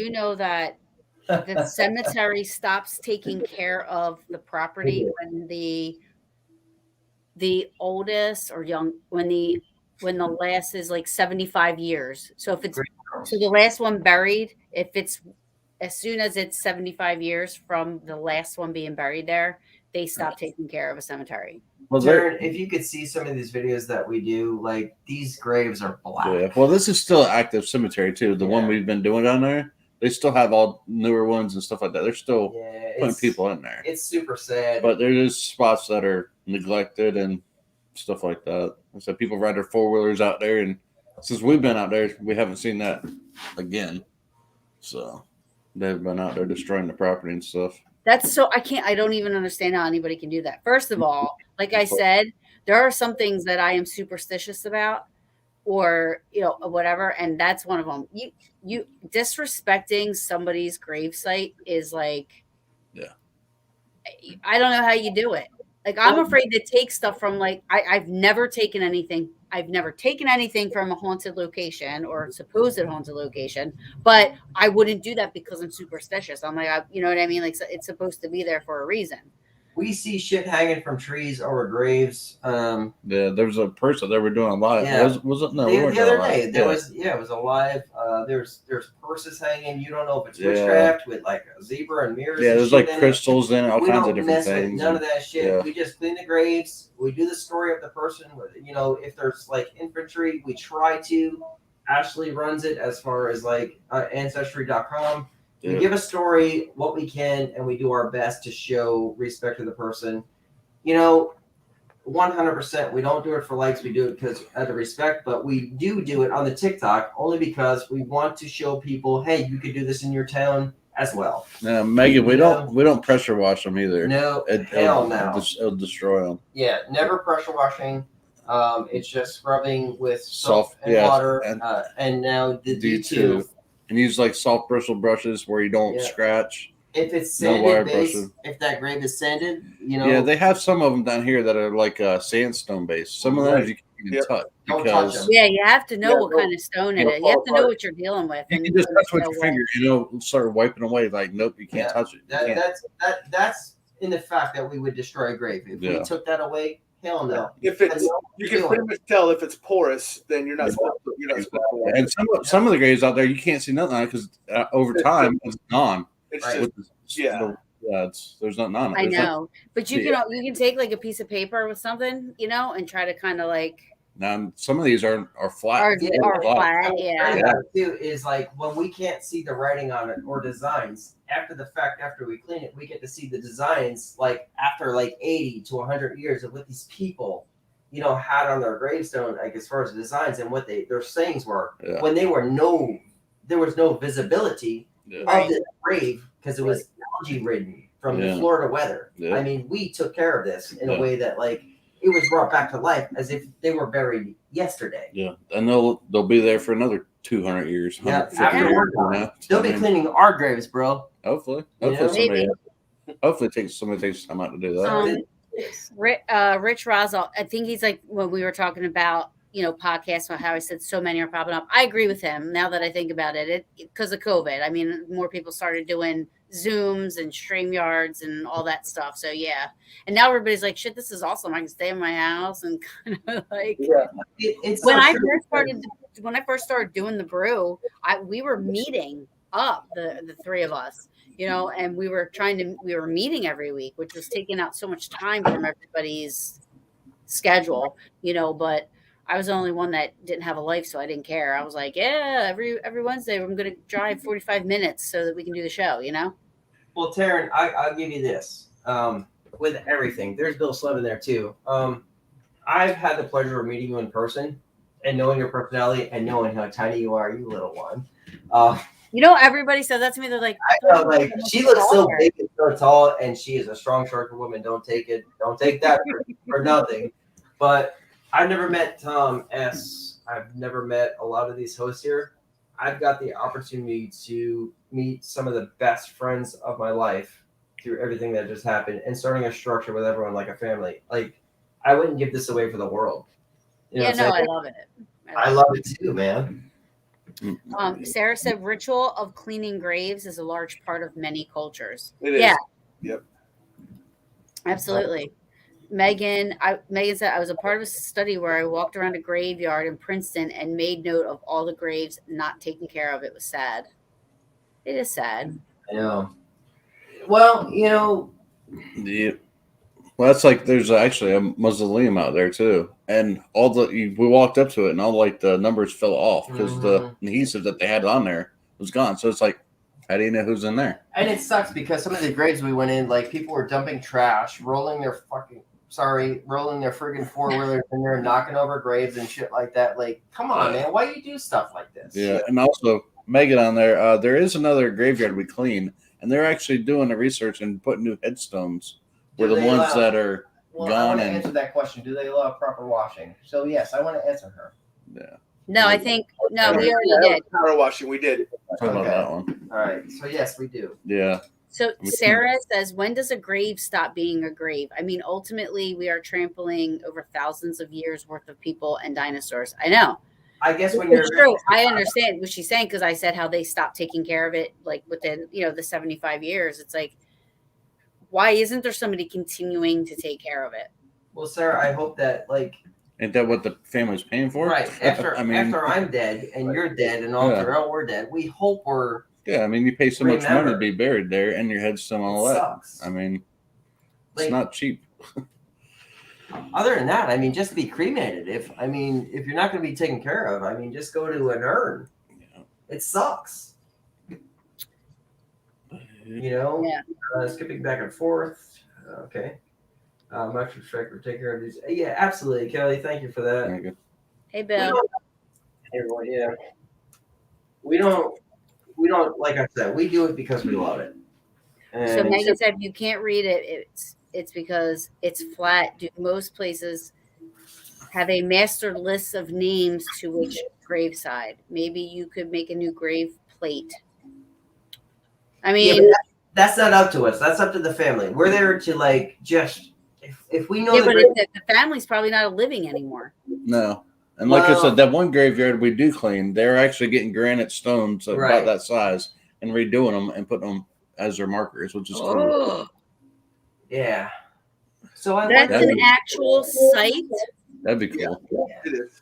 know that the cemetery stops taking care of the property when the oldest or young when the last is like 75 years. So if it's the last one buried, if it's as soon as it's 75 years from the last one being buried there, they stop taking care of a cemetery. Well, Darren, if you could see some of these videos that we do, like these graves are black. Yeah. Well, this is still an active cemetery too. The one we've been doing down there, they still have all newer ones and stuff like that. They're still putting people in there. It's super sad. But there's spots that are neglected and stuff like that. So people ride their 4-wheelers out there, and since we've been out there, we haven't seen that again. So they've been out there destroying the property and stuff. I don't even understand how anybody can do that. First of all, like I said, there are some things that I am superstitious about or, whatever. And that's one of them. You disrespecting somebody's gravesite is like, I don't know how you do it. Like, I'm afraid to take stuff from I've never taken anything. I've never taken anything from a haunted location or supposed haunted location, but I wouldn't do that because I'm superstitious. I'm like, you know what I mean? Like, it's supposed to be there for a reason. We see shit hanging from trees over graves. There was a person that were doing a live. Yeah. Was it? No, the other day it was a live. There's purses hanging. You don't know if it's witchcraft with like a zebra and mirrors. Yeah, and there's like crystals in it, all kinds of different things. None of that shit. Yeah. We just clean the graves. We do the story of the person. If there's like infantry, we try to. Ashley runs it as far as like ancestry.com. We give a story, what we can, and we do our best to show respect to the person. 100%, we don't do it for likes. We do it because out of respect, but we do it on the TikTok only because we want to show people, hey, you could do this in your town as well. No, Megan, we don't pressure wash them either. No, hell no. It'll destroy them. Yeah, never pressure washing. It's just scrubbing with soap and water. And now the D2. And use like soft bristle brushes where you don't scratch. If it's sanded base, if that grave is sanded, Yeah, they have some of them down here that are like sandstone based. Some of those you can't even touch. Don't touch them. Yeah, you have to know what kind of stone it is. You have to know what you're dealing with. You can just touch with your finger, start wiping away. Like, nope, you can't touch it. That's in the fact that we would destroy a grave. If we took that away, hell no. If it's, you can pretty much tell if it's porous, then you're not supposed to. And some of the graves out there, you can't see nothing on it because over time it's gone. There's nothing on it. I know, but you can take like a piece of paper with something, and try to kind of like. Now some of these are flat. Are flat, yeah. Too is like when we can't see the writing on it or designs after the fact. After we clean it, we get to see the designs like after like 80 to 100 years of what these people, had on their gravestone, like as far as the designs and what their sayings were when there was no visibility of the grave because it was algae ridden from the Florida weather. Yeah. I mean, we took care of this in a way that like. It was brought back to life as if they were buried yesterday. Yeah, and they'll be there for another 200 years. Yeah, they'll be cleaning our graves, bro. Hopefully somebody takes time out to do that. Rich Rosal, I think he's like when we were talking about podcasts about how he said so many are popping up. I agree with him now that I think about it because of COVID. I mean, more people started doing Zooms and StreamYards and all that stuff. So yeah, and now everybody's like, "Shit, this is awesome! I can stay in my house and kind of like." Yeah, it's when I first started doing the brew, we were meeting up, the three of us, and we were meeting every week, which was taking out so much time from everybody's schedule, but I was the only one that didn't have a life, so I didn't care. I was like, yeah, every Wednesday I'm going to drive 45 minutes so that we can do the show, Well, Taryn, I'll give you this. With everything, there's Bill Slevin there too. I've had the pleasure of meeting you in person and knowing your personality and knowing how tiny you are, you little one. Everybody said that to me. They're like, I know, like she looks so big and so tall, and she is a strong, sharp woman. Don't take that for nothing. But I've never met Tom S. I've never met a lot of these hosts here. I've got the opportunity to meet some of the best friends of my life through everything that just happened and starting a structure with everyone like a family. Like, I wouldn't give this away for the world. I love it. I love it too, man. Sarah said ritual of cleaning graves is a large part of many cultures. It is. Yeah. Yep. Absolutely. Megan said, I was a part of a study where I walked around a graveyard in Princeton and made note of all the graves not taken care of. It was sad. It is sad. I know. Well, Yeah. Well, that's like there's actually a mausoleum out there too, and we walked up to it, and all like the numbers fell off because the adhesive that they had on there was gone. So it's like, how do you know who's in there? And it sucks because some of the graves we went in, like people were dumping trash, rolling their friggin' four-wheelers in there, knocking over graves and shit like that. Like, come on, man, why you do stuff like this? Yeah, and also Megan on there. There is another graveyard we clean, and they're actually doing the research and putting new headstones. Were the ones that are gone. I want to answer that question. Do they allow proper washing? So yes, I want to answer her. Yeah. No, I think we already did. Power washing, we did. Talk about that one. All right. So yes, we do. Yeah. So Sarah says, when does a grave stop being a grave? I mean, ultimately, we are trampling over thousands of years worth of people and dinosaurs. I know. I guess when it's true. I understand what she's saying because I said how they stopped taking care of it, like within the 75 years. It's like, why isn't there somebody continuing to take care of it? Well, Sarah, I hope that ain't that what the family's paying for? Right. After I'm dead and you're dead and all we're dead, we hope we're. Yeah, I mean, you pay so much money to be buried there, and your head's still all that. Sucks. I mean, it's not cheap. Other than that, I mean, just be cremated. If you're not going to be taken care of, I mean, just go to an urn. Yeah. It sucks. Skipping back and forth. Okay. Much respect for taking care of these. Yeah, absolutely, Kelly. Thank you for that. Hey, Bill. Yeah. We don't. Like I said, we do it because we love it. And so Megan said, if you can't read it, it's because it's flat. Do most places have a master list of names to which graveside? Maybe you could make a new grave plate. I mean, that's not up to us. That's up to the family. We're there to just if we know. Yeah, but the family's probably not living anymore. No, and like I said, that one graveyard we do clean, they're actually getting granite stones about that size and redoing them and putting them as their markers, which is cool. Yeah. So that's an actual site. That'd be cool. It is.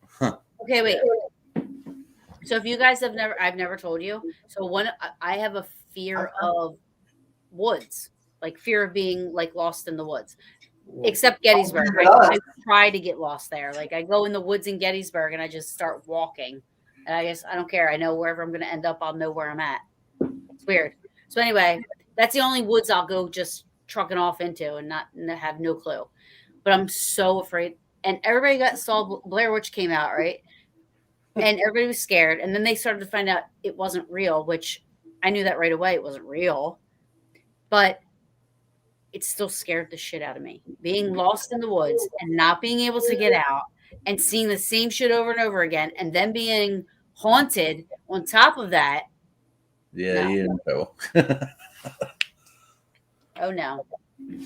Huh. Okay, wait. So if you guys I've never told you. So I have a fear of woods, like fear of being lost in the woods, except Gettysburg. I try to get lost there. Like I go in the woods in Gettysburg and I just start walking. And I don't care. I know wherever I'm going to end up, I'll know where I'm at. It's weird. So anyway, that's the only woods I'll go just trucking off into and not have no clue. But I'm so afraid. And everybody saw Blair Witch came out, right? And everybody was scared. And then they started to find out it wasn't real, which I knew that right away. It wasn't real. But it still scared the shit out of me. Being lost in the woods and not being able to get out and seeing the same shit over and over again and then being haunted on top of that. Yeah, you didn't know. Oh, no.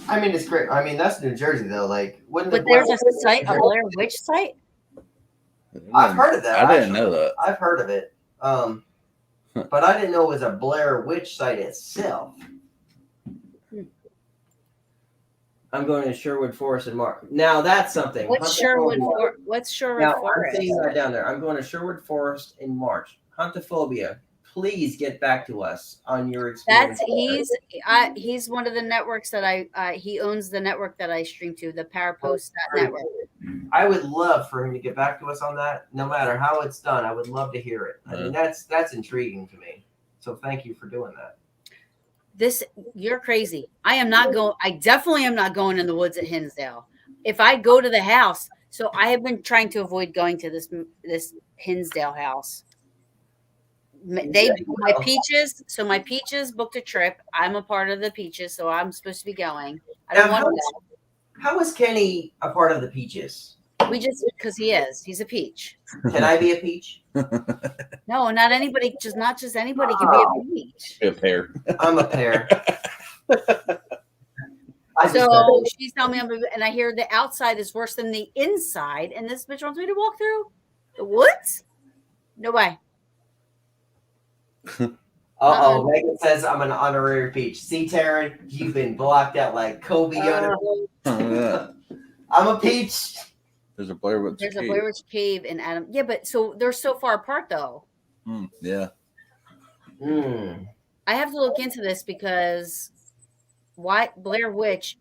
I mean, it's great. I mean, that's New Jersey, though. But there's a Blair Witch site? I've heard of that. I didn't know that. I've heard of it. But I didn't know it was a Blair Witch site itself. I'm going to Sherwood Forest in March. Now that's something. What's Sherwood Forest? I'm seeing that down there. I'm going to Sherwood Forest in March. Huntophobia. please get back to us on your experience. He's one of the networks that he owns the network that I stream to, the Parapost network. I would love for him to get back to us on that. No matter how it's done, I would love to hear it. I mean, that's intriguing to me. So thank you for doing that. You're crazy. I definitely am not going in the woods at Hinsdale. If I go to the house, so I have been trying to avoid going to this Hinsdale house. My Peaches booked a trip. I'm a part of the Peaches, so I'm supposed to be going. I don't want to go. How is Kenny a part of the Peaches? Because he's a peach. Can I be a peach? No, not anybody. Not just anybody can be a peach. A pear. I'm a pear. So she's telling me, and I hear the outside is worse than the inside, and this bitch wants me to walk through the woods. No way. Megan says I'm an honorary peach. See, Taryn, you've been blocked out like Kobe on it. I'm a peach. There's a Blair Witch Cave in Adam. Yeah, but so they're so far apart though. Yeah. I have to look into this because why Blair Witch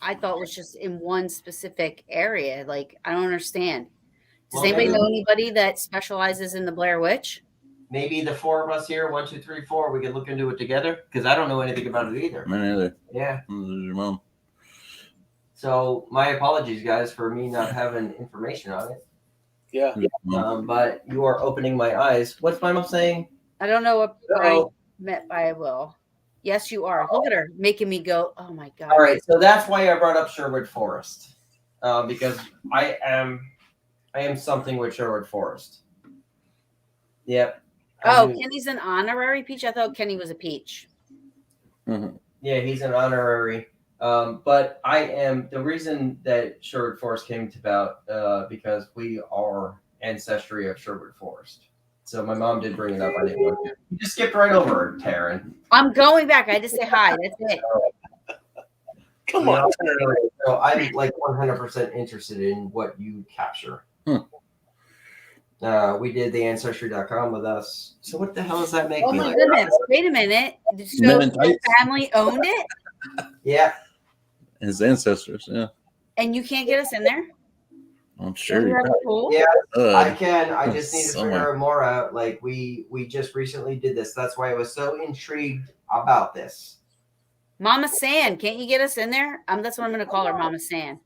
I thought was just in one specific area. Like, I don't understand. Does anybody know anybody that specializes in the Blair Witch? Maybe the four of us here, 1, 2, 3, 4, we could look into it together because I don't know anything about it either. Me neither. Yeah. There's your mom. So my apologies, guys, for me not having information on it. Yeah. But you are opening my eyes. What's my mom saying? I don't know what I meant by will. Yes, you are. Look at her making me go, oh my God. All right. So that's why I brought up Sherwood Forest. Because I am something with Sherwood Forest. Yep. Kenny's an honorary peach. I thought Kenny was a peach. Mm-hmm. Yeah, he's an honorary. But I am the reason that Sherwood Forest came about because we are ancestry of Sherwood Forest. So my mom did bring it up. I didn't want to. You just skipped right over it, Taryn. I'm going back. I just say hi. That's it. Come on. So I'm like 100% interested in what you capture. We did the ancestry.com with us. So what the hell does that make me? Oh my goodness. Wait a minute. So your family owned it? Yeah. His ancestors, yeah. And you can't get us in there? I'm sure. Yeah, I can. I just need to figure more out. Like we just recently did this. That's why I was so intrigued about this. Mama San, can't you get us in there? That's what I'm going to call her, Mama San.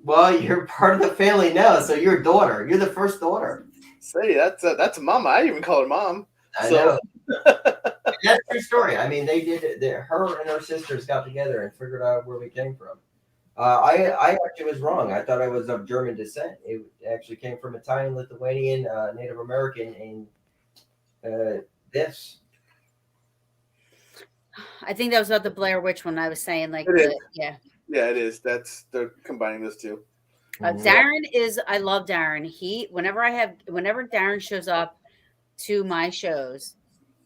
Well, you're part of the family now, so you're a daughter. You're the first daughter. Say that's mama. I even call her mom. I know. That's true story. I mean, they did it. Her and her sisters got together and figured out where we came from. I actually was wrong. I thought I was of German descent. It actually came from Italian, Lithuanian, Native American, and this. I think that was about the Blair Witch one I was saying. Like, yeah, it is. They're combining those two. Darren I love Darren. Whenever Darren shows up to my shows,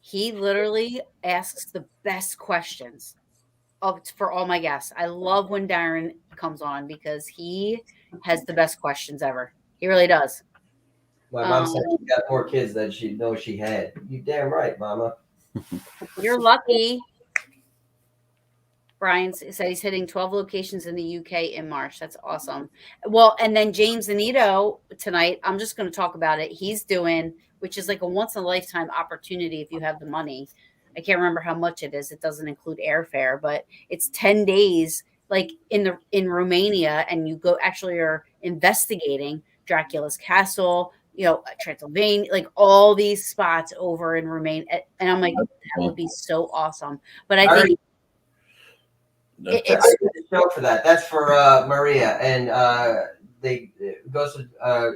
he literally asks the best questions for all my guests. I love when Darren comes on because he has the best questions ever. He really does. My mom said she got more kids than she knows she had. You damn right, Mama. You're lucky. Brian said he's hitting 12 locations in the UK in March. That's awesome. Well, and then James Anito tonight, I'm just going to talk about it. He's doing, which is like a once in a lifetime opportunity if you have the money. I can't remember how much it is. It doesn't include airfare, but it's 10 days like in Romania, and you are investigating Dracula's castle, Transylvania, like all these spots over in Romania. And I'm like, that would be so awesome. But I think it's a show for that. That's for Maria, and they goes to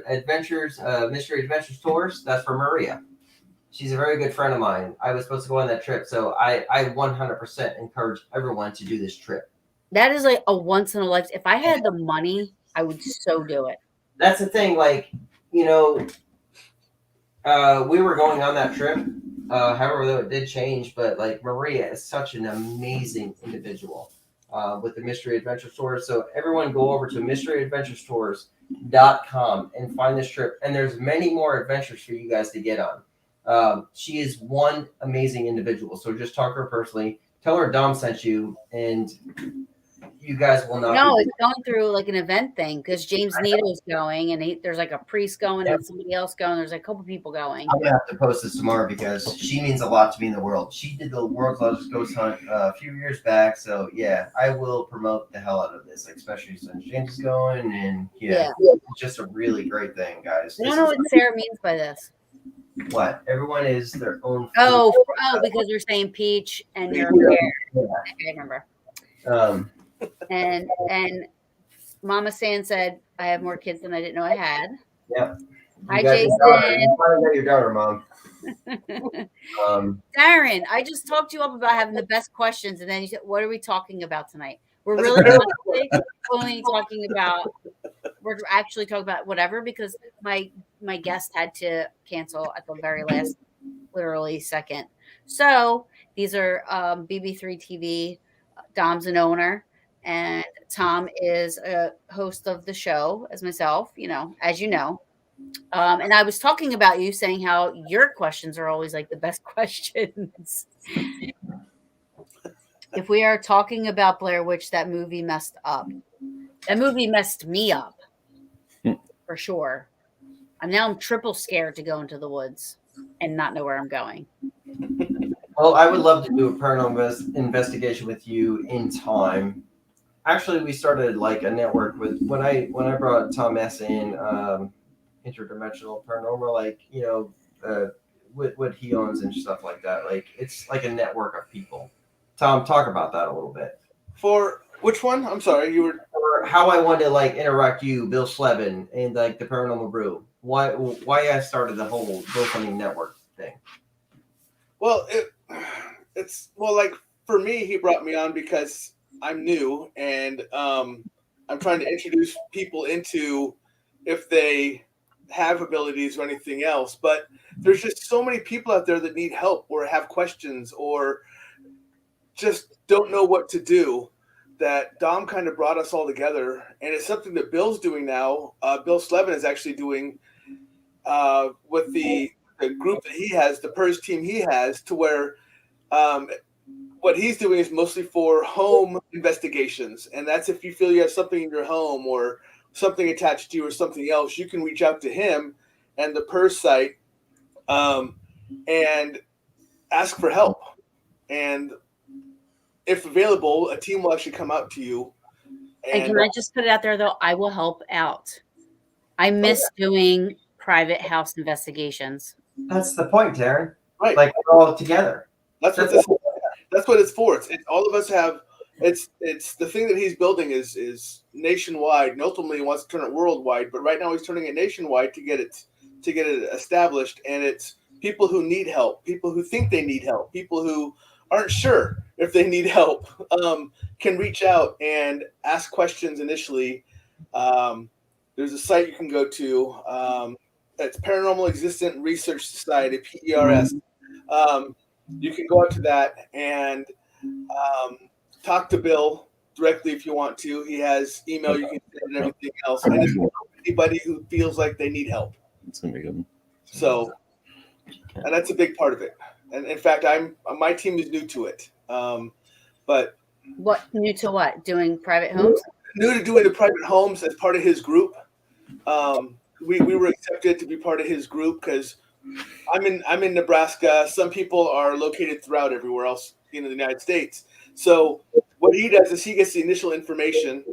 Adventures, Mystery Adventures Tours. That's for Maria. She's a very good friend of mine. I was supposed to go on that trip, so I 100% encourage everyone to do this trip. That is like a once in a lifetime. If I had the money, I would so do it. That's the thing. Like, we were going on that trip. However, though it did change, but like Maria is such an amazing individual with the Mystery Adventure Tours. So everyone go over to mysteryadventuretours.com and find this trip. And there's many more adventures for you guys to get on. She is one amazing individual. So just talk to her personally. Tell her Dom sent you, and you guys will not. No, it's going through like an event thing because James Nito's going, and there's like a priest going, and somebody else going. There's like a couple people going. I'm gonna have to post this tomorrow because she means a lot to me in the world. She did the world's largest ghost hunt a few years back, so yeah, I will promote the hell out of this, like, especially since James is going, and it's just a really great thing, guys. I don't know what Sarah means by this. What? Everyone is their own. Oh, because we're saying peach and you're fair. Yeah. I remember. Um, And Mama San said, I have more kids than I didn't know I had. Yep. Hi, got Jason. You finally got your daughter, Mom. Darren, I just talked you up about having the best questions, and then you said, what are we talking about tonight? We're really we're actually talking about whatever, because my guest had to cancel at the very last, literally second. So these are BB3 TV. Dom's an owner, and Tom is a host of the show as myself, as you know. And I was talking about you, saying how your questions are always like the best questions. If we are talking about Blair Witch, that movie messed up. That movie messed me up, for sure. I'm triple scared to go into the woods and not know where I'm going. Well, I would love to do a paranormal investigation with you in time. Actually, we started like a network with when I brought Tom S in, interdimensional paranormal, like what he owns and stuff like that. Like it's like a network of people. Tom, talk about that a little bit. For which one? I'm sorry, you were. Or how I wanted to like interact you, Bill Slevin, and like the Paranormal Brew. Why I started the whole GoFundMe network thing. Well, it's like for me, he brought me on because I'm new and I'm trying to introduce people into if they have abilities or anything else. But there's just so many people out there that need help or have questions or just don't know what to do, that Dom kind of brought us all together. And it's something that Bill's doing now. Bill Slevin is actually doing with the group that he has, the PERS team he has, to where what he's doing is mostly for home investigations. And that's if you feel you have something in your home or something attached to you or something else, you can reach out to him and the PERS site and ask for help. And if available, a team will actually come out to you. And can I just put it out there, though? I will help out. I miss doing private house investigations. That's the point, Darren. Right. Like we're all together. That's what it's for. It's all of us have. It's the thing that he's building is nationwide, and ultimately he wants to turn it worldwide. But right now he's turning it nationwide to get it established. And it's people who need help, people who think they need help, people who aren't sure if they need help, can reach out and ask questions initially. There's a site you can go to. It's Paranormal Existent Research Society, PERS. You can go out to that and talk to Bill directly if you want to. He has email you can send and everything else. And it's anybody who feels like they need help. It's gonna be good. So, and that's a big part of it. And in fact, my team is new to it. But what new to what? Doing private homes? New to doing the private homes as part of his group. We were accepted to be part of his group because I'm in Nebraska. Some people are located throughout everywhere else in the United States. So what he does is he gets the initial information.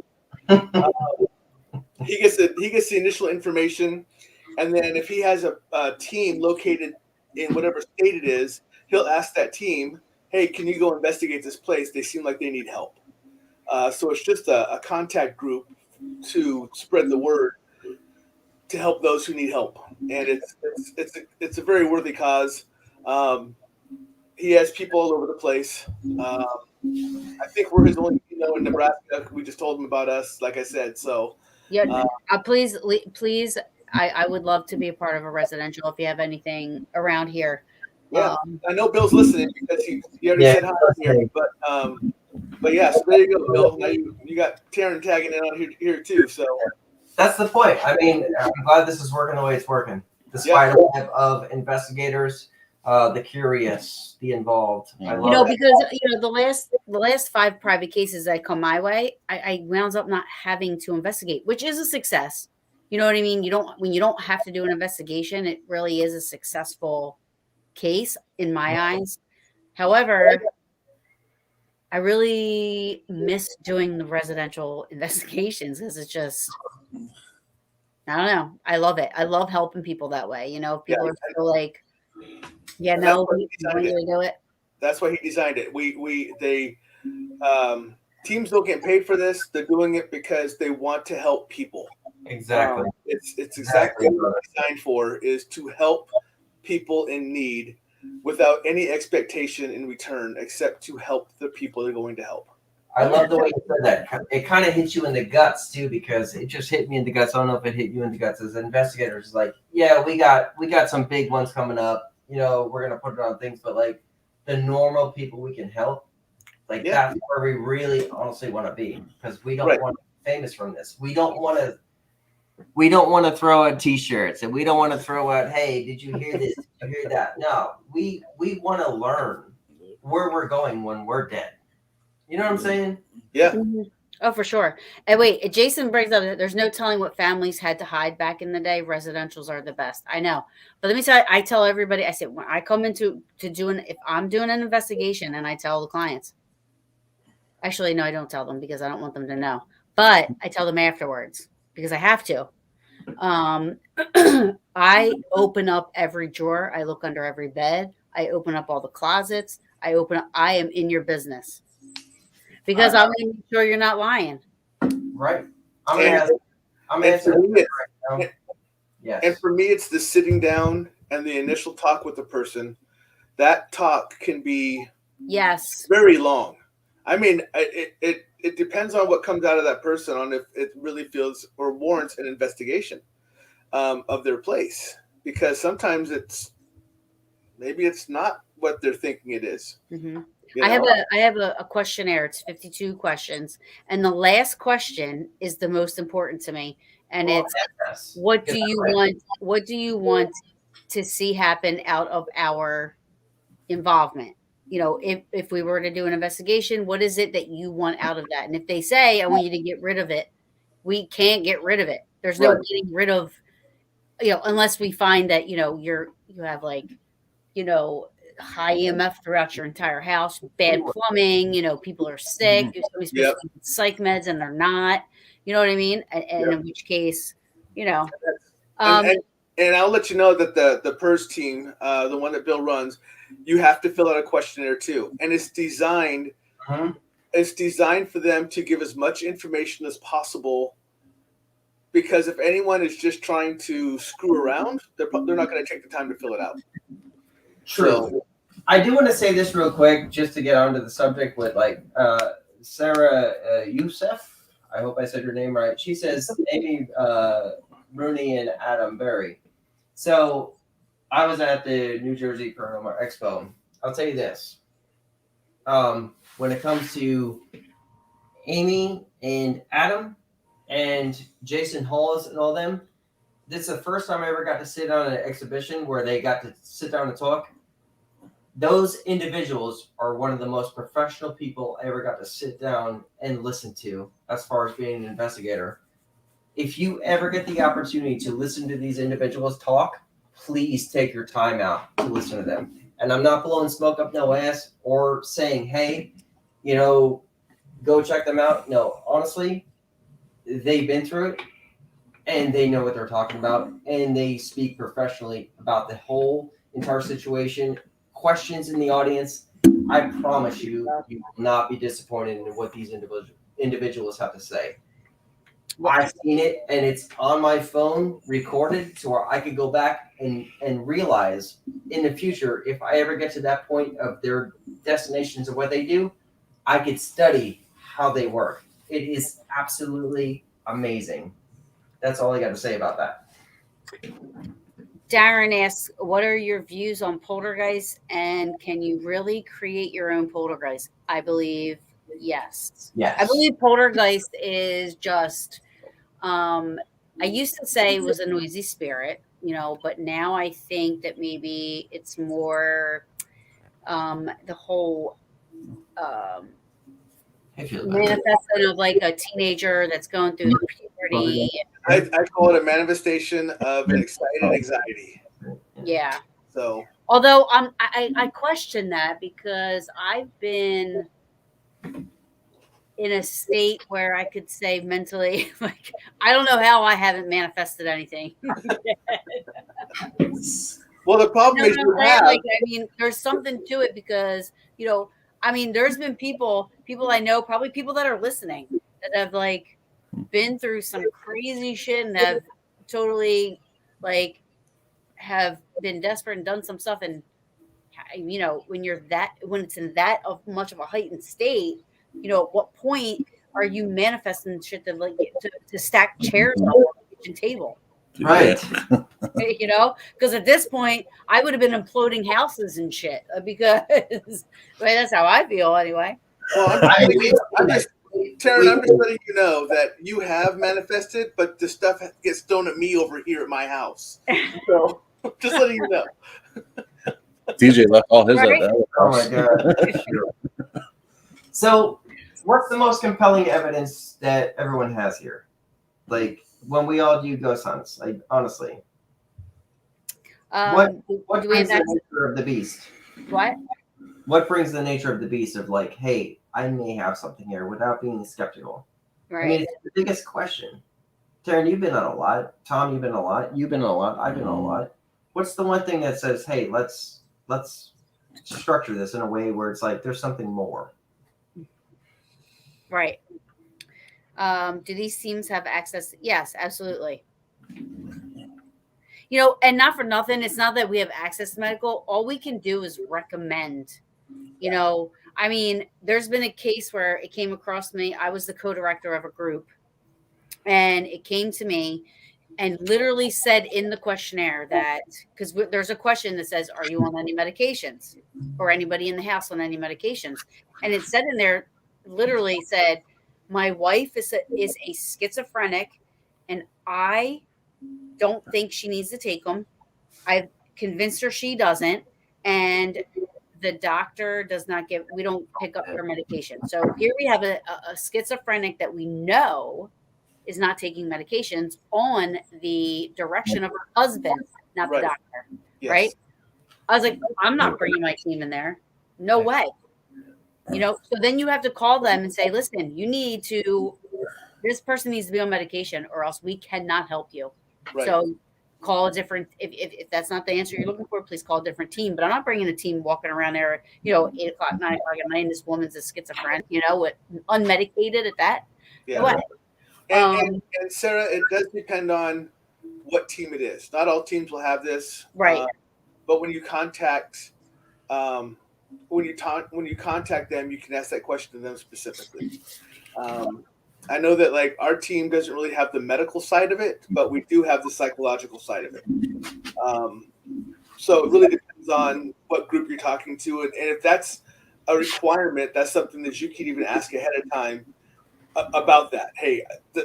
He gets the initial information, and then if he has a team located in whatever state it is, he'll ask that team, "Hey, can you go investigate this place? They seem like they need help." So it's just a contact group to spread the word to help those who need help, and it's a very worthy cause. He has people all over the place. I think we're his only in Nebraska. We just told him about us, like I said. So yeah, please, I would love to be a part of a residential if you have anything around here. Yeah, I know Bill's listening because he already said hi here. But yeah, so there you go, Bill. Now you got Taryn tagging in on here too. So that's the point. I mean, I'm glad this is working the way it's working. The spider web of investigators. the curious, the involved. I You love know, it. because the last 5 private cases that come my way, I wound up not having to investigate, which is a success. You know what I mean? When you don't have to do an investigation, it really is a successful case in my eyes. However, I really miss doing the residential investigations because it's just, I don't know. I love it. I love helping people that way. You know, Yeah, people are so like, yeah, and that's no, why we he want designed you it. to do it. That's why he designed it. Teams don't get paid for this. They're doing it because they want to help people. Exactly. It's exactly what it's designed for, is to help people in need without any expectation in return except to help the people they're going to help. I love the way you said that. It kind of hits you in the guts too, because it just hit me in the guts. I don't know if it hit you in the guts as investigators. Like, yeah, we got some big ones coming up. You know, we're gonna put it on things, but like the normal people we can help, like that's where we really honestly want to be, because we don't want to be famous from this. We don't want to throw out T-shirts, and we don't want to throw out, hey, did you hear this? Did you hear that? No, we want to learn where we're going when we're dead. You know what I'm saying? Yeah. Mm-hmm. Oh, for sure. And wait, Jason brings up that there's no telling what families had to hide back in the day. Residentials are the best. I know. But let me tell you, I tell everybody, I say, when I come into if I'm doing an investigation, and I tell the clients, actually, no, I don't tell them because I don't want them to know, but I tell them afterwards because I have to. I open up every drawer. I look under every bed. I open up all the closets. I am in your business because I want to make sure you're not lying. Right. And for me, it's the sitting down and the initial talk with the person. That talk can be very long. I mean, it depends on what comes out of that person, on if it really feels or warrants an investigation of their place, because sometimes maybe it's not what they're thinking it is. Mm-hmm. You know? I have a questionnaire. It's 52 questions, and the last question is the most important to me, and it's what do you want? What do you want to see happen out of our involvement? You know, if we were to do an investigation, what is it that you want out of that? And if they say, I want you to get rid of it, we can't get rid of it. There's no getting rid of, unless we find that, you have like, high EMF throughout your entire house, bad plumbing, people are sick, somebody's supposed to be psych meds and they're not, you know what I mean? And in which case, and I'll let you know that the PERS team, the one that Bill runs, you have to fill out a questionnaire too. And it's designed for them to give as much information as possible, because if anyone is just trying to screw around, they're not going to take the time to fill it out. True. So, I do want to say this real quick, just to get onto the subject with Sarah Youssef. I hope I said your name right. She says Amy Rooney and Adam Berry. So I was at the New Jersey Paranormal Expo. I'll tell you this. When it comes to Amy and Adam and Jason Halls and all them, this is the first time I ever got to sit on an exhibition where they got to sit down and talk. Those individuals are one of the most professional people I ever got to sit down and listen to as far as being an investigator. If you ever get the opportunity to listen to these individuals talk, please take your time out to listen to them. And I'm not blowing smoke up no ass or saying, hey, go check them out. No, honestly, they've been through it and they know what they're talking about, and they speak professionally about the whole entire situation. Questions in the audience, I promise you will not be disappointed in what these individuals have to say. I've seen it, and it's on my phone recorded, so where I could go back and realize in the future, if I ever get to that point of their destinations of what they do, I could study how they work. It is absolutely amazing. That's all I got to say about that. Darren asks, what are your views on poltergeist, and can you really create your own poltergeist? I believe yes. I believe poltergeist is just, I used to say it was a noisy spirit. but now I think that maybe it's more the whole manifestation of like a teenager that's going through puberty. I call it a manifestation of an excited anxiety. Yeah. So, although I question that because I've been in a state where I could say mentally, like, I don't know how I haven't manifested anything. well, the problem is you have. Like, I mean, there's something to it because, I mean, there's been people I know, probably people that are listening that have like been through some crazy shit and have totally like have been desperate and done some stuff. And, when it's in that of much of a heightened state, at what point are you manifesting shit that like to stack chairs on the kitchen table? Right. Because at this point I would have been imploding houses and shit because that's how I feel anyway. Well, I'm just letting you know that you have manifested, but the stuff gets thrown at me over here at my house. So just letting you know. DJ left all his Right? at that. Oh my god. So, what's the most compelling evidence that everyone has here? Like when we all do ghost hunts, like honestly. What brings the nature of the beast? What brings the nature of the beast of like, hey, I may have something here without being skeptical? Right. I mean, it's the biggest question. Taryn, you've been on a lot. Tom, you've been on a lot. You've been on a lot. I've been on a lot. What's the one thing that says, hey, let's structure this in a way where it's like there's something more? Right. Do these teams have access? Yes, absolutely. And not for nothing, it's not that we have access to medical. All we can do is recommend. I mean, there's been a case where it came across me. I was the co-director of a group, and it came to me and literally said in the questionnaire that, because there's a question that says, are you on any medications, or anybody in the house on any medications? And it said in there, literally said, my wife is a schizophrenic, and I don't think she needs to take them. I've convinced her she doesn't, and the doctor does not we don't pick up her medication. So here we have a schizophrenic that we know is not taking medications on the direction of her husband, not the doctor. Yes. Right? I was like, I'm not bringing my team in there. No way. So then you have to call them and say, listen, this person needs to be on medication or else we cannot help you. Right. So call a different, if that's not the answer you're looking for, please call a different team. But I'm not bringing a team walking around there, 8 o'clock, 9 o'clock at night, and this woman's a schizophrenic, with unmedicated at that. Yeah. No way. And Sarah, it does depend on what team it is. Not all teams will have this, right? But when you contact, them, you can ask that question to them specifically. I know that like our team doesn't really have the medical side of it, but we do have the psychological side of it. So it really depends on what group you're talking to, and if that's a requirement, that's something that you can even ask ahead of time. About that. Hey,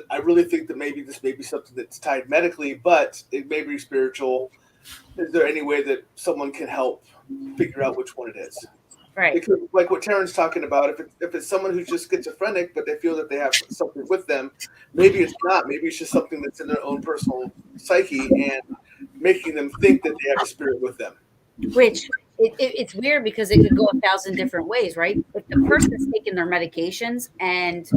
I really think that maybe this may be something that's tied medically, but it may be spiritual. Is there any way that someone can help figure out which one it is? Right. Because like what Taryn's talking about, if it's someone who's just schizophrenic, but they feel that they have something with them, maybe it's not. Maybe it's just something that's in their own personal psyche and making them think that they have a spirit with them. Which it's weird because it could go 1,000 different ways, right? If the person's taking their medications and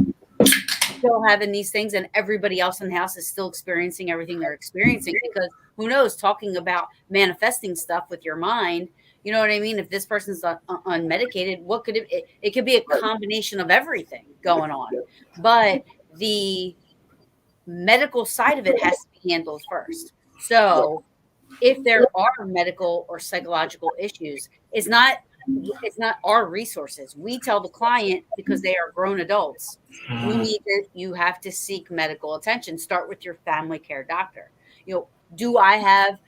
still having these things and everybody else in the house is still experiencing everything they're experiencing, because who knows, talking about manifesting stuff with your mind, you know what I mean? If this person's unmedicated, what could it could be a combination of everything going on, but the medical side of it has to be handled first. So if there are medical or psychological issues, it's not our resources. We tell the client, because they are grown adults, you have to seek medical attention. Start with your family care doctor. Do I have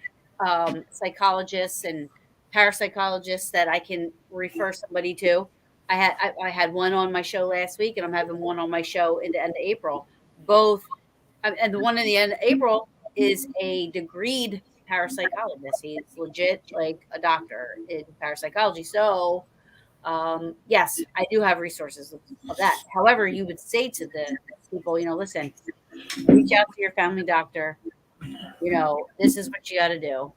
psychologists and parapsychologists that I can refer somebody to? I had one on my show last week, and I'm having one on my show in the end of April. Both, and the one in the end of April is a degreed parapsychologist. He's legit like a doctor in parapsychology. So yes, I do have resources of that. However, you would say to the people, listen, reach out to your family doctor. This is what you got to do.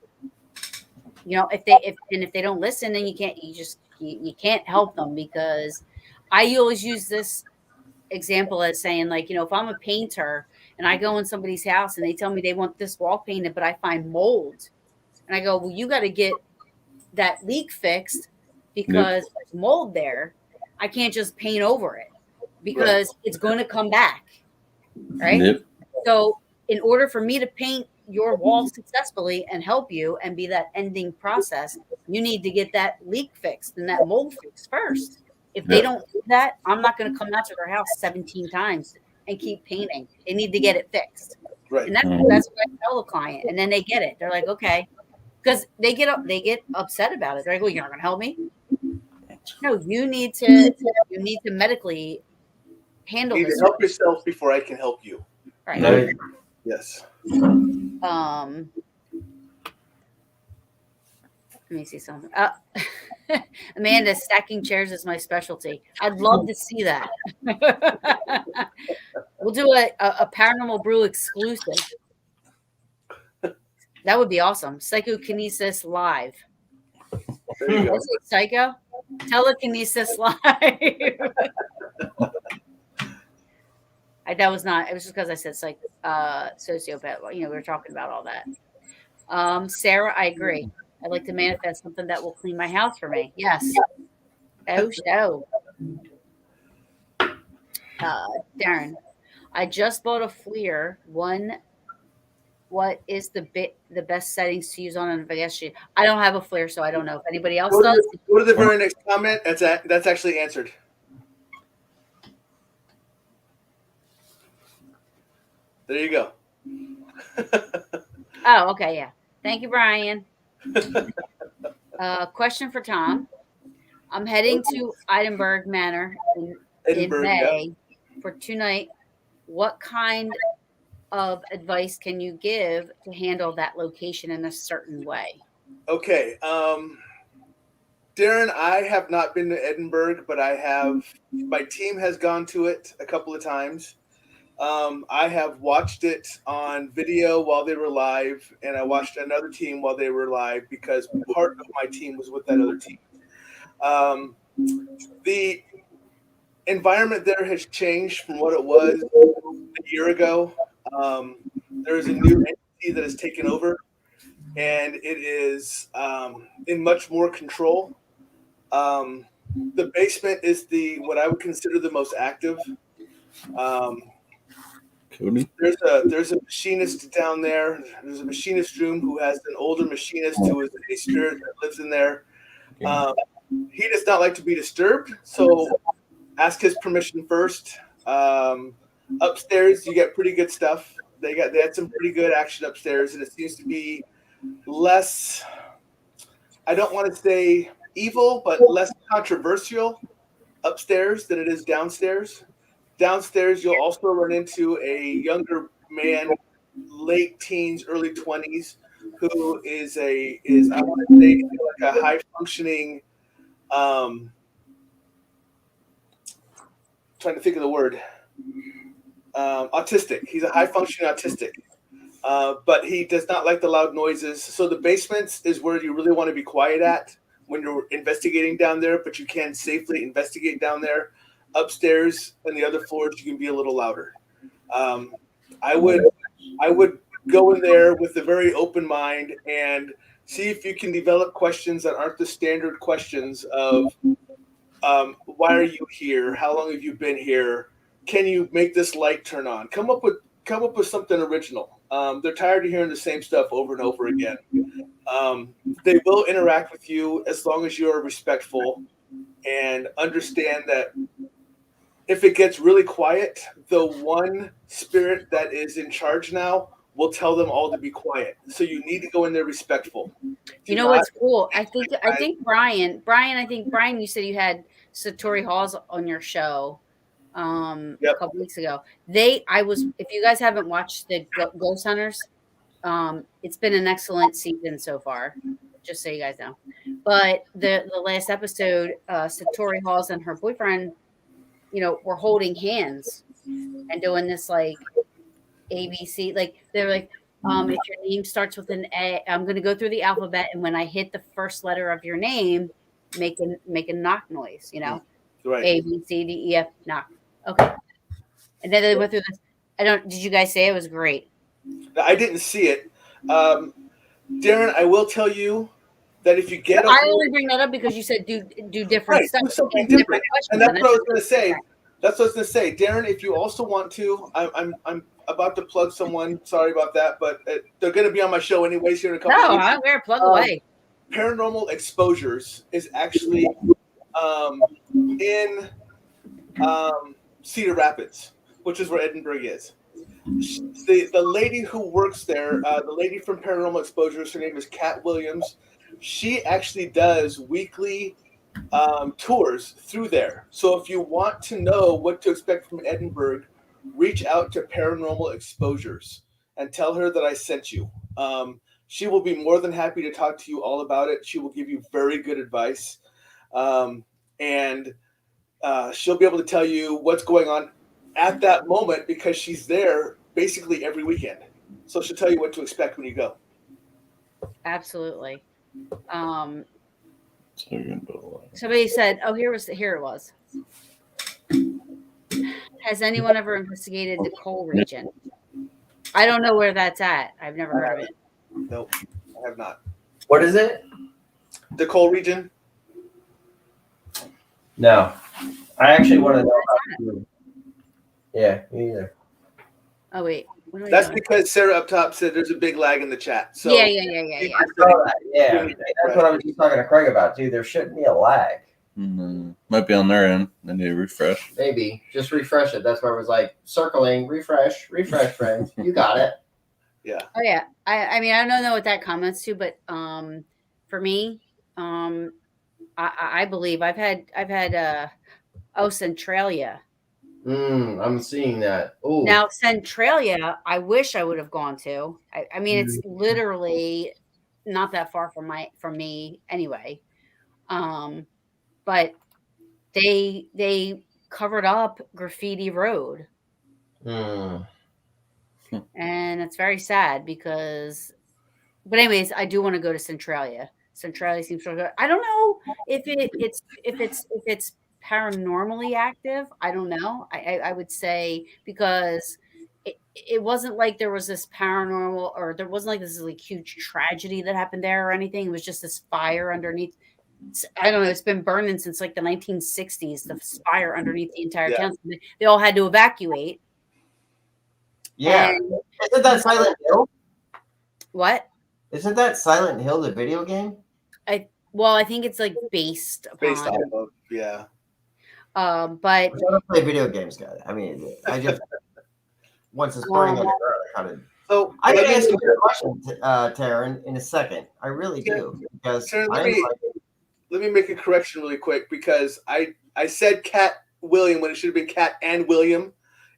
If they don't listen, then you can't help them, because I always use this example as saying, like, if I'm a painter and I go in somebody's house and they tell me they want this wall painted, but I find mold, and I go, well, you got to get that leak fixed because there's mold there. I can't just paint over it because it's going to come back. Right. Yep. So in order for me to paint your wall successfully and help you and be that ending process, you need to get that leak fixed and that mold fixed first. If they don't do that, I'm not going to come out to their house 17 times and keep painting. They need to get it fixed. Right. And that's what I tell the client. And then they get it. They're like, okay. Because they get upset about it. They're like, well, you're not going to help me? No, you need to medically handle You need this. to help yourself before I can help you. Right. Yes. Let me see something. Amanda, stacking chairs is my specialty. I'd love to see that. We'll do a Paranormal Brew exclusive. That would be awesome. Psychokinesis live. There you go. Psycho? Telekinesis live. That was not. It was just because I said sociopath. We were talking about all that. Sarah, I agree. I'd like to manifest something that will clean my house for me. Yes. Oh. Darren, I just bought a FLIR. What is the best settings to use on an investigation? I don't have a FLIR, so I don't know if anybody else does. Go to the very next comment. That's actually answered. There you go. Oh, okay, yeah. Thank you, Brian. Question for Tom. I'm heading to Edinburgh Manor in May for 2 nights. What kind of advice can you give to handle that location in a certain way? Okay. Darren, I have not been to Edinburgh, but my team has gone to it a couple of times. I have watched it on video while they were live, and I watched another team while they were live because part of my team was with that other team. The environment there has changed from what it was a year ago. There is a new entity that has taken over, and it is in much more control. The basement is what I would consider the most active. There's a machinist down there. There's a machinist room who has an older machinist who is a spirit that lives in there. He does not like to be disturbed, so ask his permission first. Upstairs, you get pretty good stuff. They had some pretty good action upstairs, and it seems to be less, I don't want to say evil, but less controversial upstairs than it is downstairs. Downstairs, you'll also run into a younger man, late teens, early 20s, who is I want to say, like a high functioning, trying to think of the word, autistic. He's a high functioning autistic, but he does not like the loud noises. So the basements is where you really want to be quiet at when you're investigating down there, but you can safely investigate down there. Upstairs and the other floors, you can be a little louder. I would go in there with a very open mind and see if you can develop questions that aren't the standard questions of why are you here? How long have you been here? Can you make this light turn on? Come up with something original. They're tired of hearing the same stuff over and over again. They will interact with you as long as you are respectful and understand that if it gets really quiet, the one spirit that is in charge now will tell them all to be quiet. So you need to go in there respectful. You know what's cool? I think Brian, you said you had Satori Halls on your show a couple weeks ago. If you guys haven't watched the Ghost Hunters It's been an excellent season so far, just so you guys know. But the last episode, Satori Halls and her boyfriend, were holding hands and doing this like ABC. Like they're like, if your name starts with an A, I'm gonna go through the alphabet, and when I hit the first letter of your name, make a knock noise. Right. A B C D E F knock. Okay, and then they went through this. Did you guys say it was great? I didn't see it. Darren, I will tell you that if you get I only bring that up because you said do different right, stuff, do something different, and questions, that's what I was going to say. That's what I was going to say, Darren. If you also want to, I'm about to plug someone. Sorry about that, but they're going to be on my show anyways here in a couple. No, weeks. I don't care. Plug away. Paranormal Exposures is actually in Cedar Rapids, which is where Edinburgh is. The lady who works there, the lady from Paranormal Exposures, her name is Kat Williams. She actually does weekly tours through there. So if you want to know what to expect from Edinburgh, reach out to Paranormal Exposures and tell her that I sent you. She will be more than happy to talk to you all about it. She will give you very good advice. And she'll be able to tell you what's going on at that moment because she's there basically every weekend. So she'll tell you what to expect when you go. Absolutely. Somebody said, "Oh, here it was." Has anyone ever investigated the coal region? I don't know where that's at. I've never heard of it. Nope, I have not. What is it? The coal region? No. I actually want to know about it. Yeah, me either. Oh, wait. That's because Sarah up top said there's a big lag in the chat. So Yeah. I saw that. Yeah, that's what I was just talking to Craig about, too. There shouldn't be a lag. Might be on their end. They need to refresh. Maybe. Just refresh it. That's where it was like circling, refresh, friends. You got it. Yeah. Oh, yeah. I mean, I don't know what that comments to, but for me, I believe I've had Centralia. I'm seeing that. Ooh. Now, Centralia, I wish I would have gone to. I mean, it's literally not that far from me anyway. But they covered up Graffiti Road. And it's very sad because, but anyways, I do want to go to Centralia. Centralia seems so good. I don't know if it's paranormally active. I don't know. I would say because it wasn't like there was this paranormal or there wasn't like this like huge tragedy that happened there or anything. It was just this fire underneath. I don't know. It's been burning since like the 1960s. The fire underneath the entire town. They all had to evacuate. Yeah. Isn't that Silent Hill? What? Isn't that Silent Hill, the video game? I think it's like based off of, yeah. But I don't play video games, guys. I mean, I just once it's burning on the ground, I kind of. So I'm going to ask you a question, Taryn, in a second. I really do because Taryn, let me make a correction really quick because I said Cat William when it should have been Cat and William,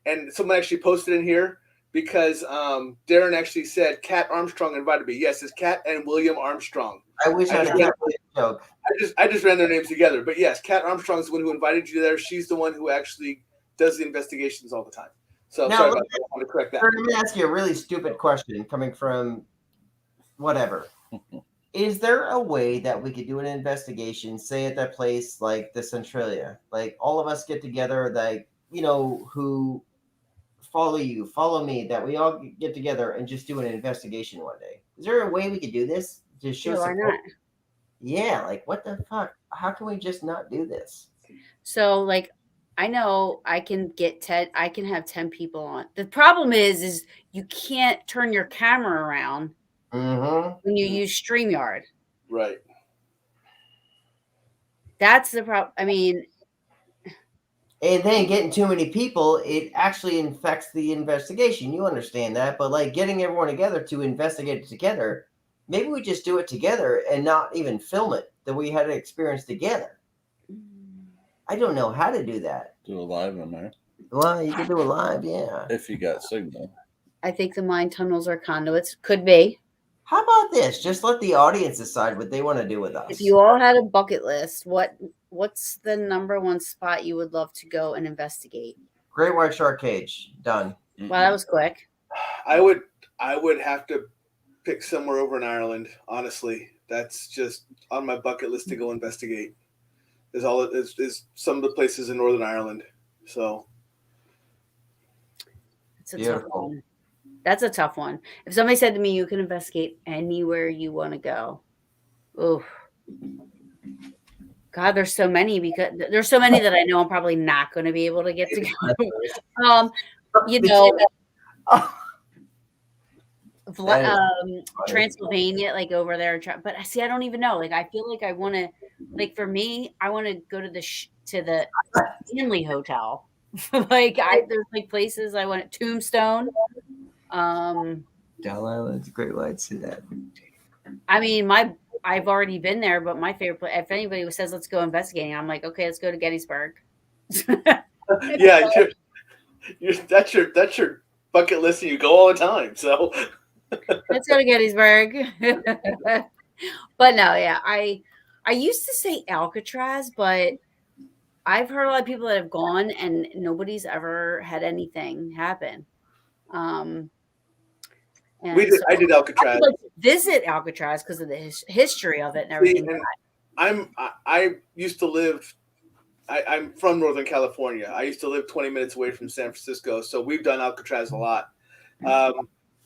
and someone actually posted in here because Darren actually said Cat Armstrong invited me. Yes, it's Cat and William Armstrong. I wish I had a joke. I just ran their names together, but yes, Cat Armstrong is the one who invited you there. She's the one who actually does the investigations all the time. So now, sorry about that. I want to correct that. Let me ask you a really stupid question coming from whatever. Is there a way that we could do an investigation, say at that place like the Centralia, like all of us get together, like, who follow you, follow me, that we all get together and just do an investigation one day? Is there a way we could do this? Just show why not? Yeah, like what the fuck? How can we just not do this? So like I know I can have 10 people on. The problem is you can't turn your camera around when you use StreamYard. Right. That's the problem. I mean, and then getting too many people, it actually infects the investigation. You understand that, but like getting everyone together to investigate it together, maybe we just do it together and not even film it, that we had an experience together. I don't know how to do that. Do a live on there. Well, you can do a live, yeah. If you got signal. I think the mine tunnels are conduits. Could be. How about this? Just let the audience decide what they want to do with us. If you all had a bucket list, what's the number one spot you would love to go and investigate? Great White Shark Cage. Done. Well, that was quick. I would have to pick somewhere over in Ireland. Honestly, that's just on my bucket list to go investigate. Is some of the places in Northern Ireland. So it's a tough one. That's a tough one. If somebody said to me, you can investigate anywhere you want to go. Oh, God, there's so many because there's so many that I know I'm probably not going to be able to get to go. You know, Transylvania, like over there. But see, I don't even know. Like, I feel like I want to, like, for me, I want to go to the Stanley Hotel. Like, there's like places I want. Tombstone. Dull Island's Great White. See that? I mean, I've already been there, but my favorite place. If anybody says let's go investigating, I'm like, okay, let's go to Gettysburg. Yeah, that's your bucket list, and you go all the time. So let's go to Gettysburg. But no, yeah, I used to say Alcatraz, but I've heard a lot of people that have gone and nobody's ever had anything happen. I did Alcatraz. I would like to visit Alcatraz because of the history of it and everything. I used to live. I'm from Northern California. I used to live 20 minutes away from San Francisco, so we've done Alcatraz a lot.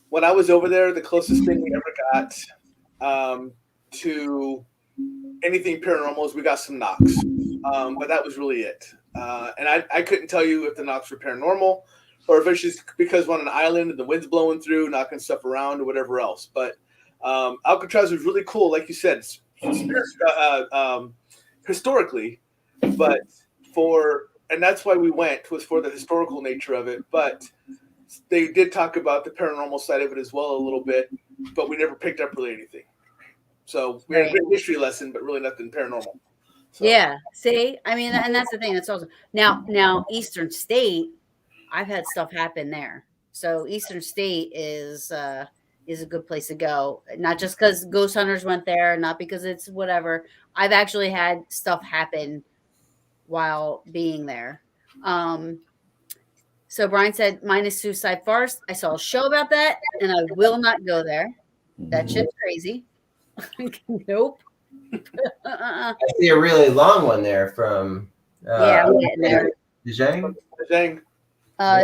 When I was over there, the closest thing we ever got to anything paranormal is we got some knocks, but that was really it. And I couldn't tell you if the knocks were paranormal or if it's just because we're on an island and the wind's blowing through, knocking stuff around or whatever else. But Alcatraz was really cool, like you said, historically. But and that's why we went, was for the historical nature of it. But they did talk about the paranormal side of it as well a little bit, but we never picked up really anything. So we had a great history lesson, but really nothing paranormal. So. Yeah. See, I mean, and that's the thing. That's also now Eastern State. I've had stuff happen there. So Eastern State is a good place to go. Not just because ghost hunters went there, not because it's whatever. I've actually had stuff happen while being there. So Brian said, mine is Suicide Forest. I saw a show about that, and I will not go there. That shit's crazy. Nope. I see a really long one there from I'm getting there. Zhang.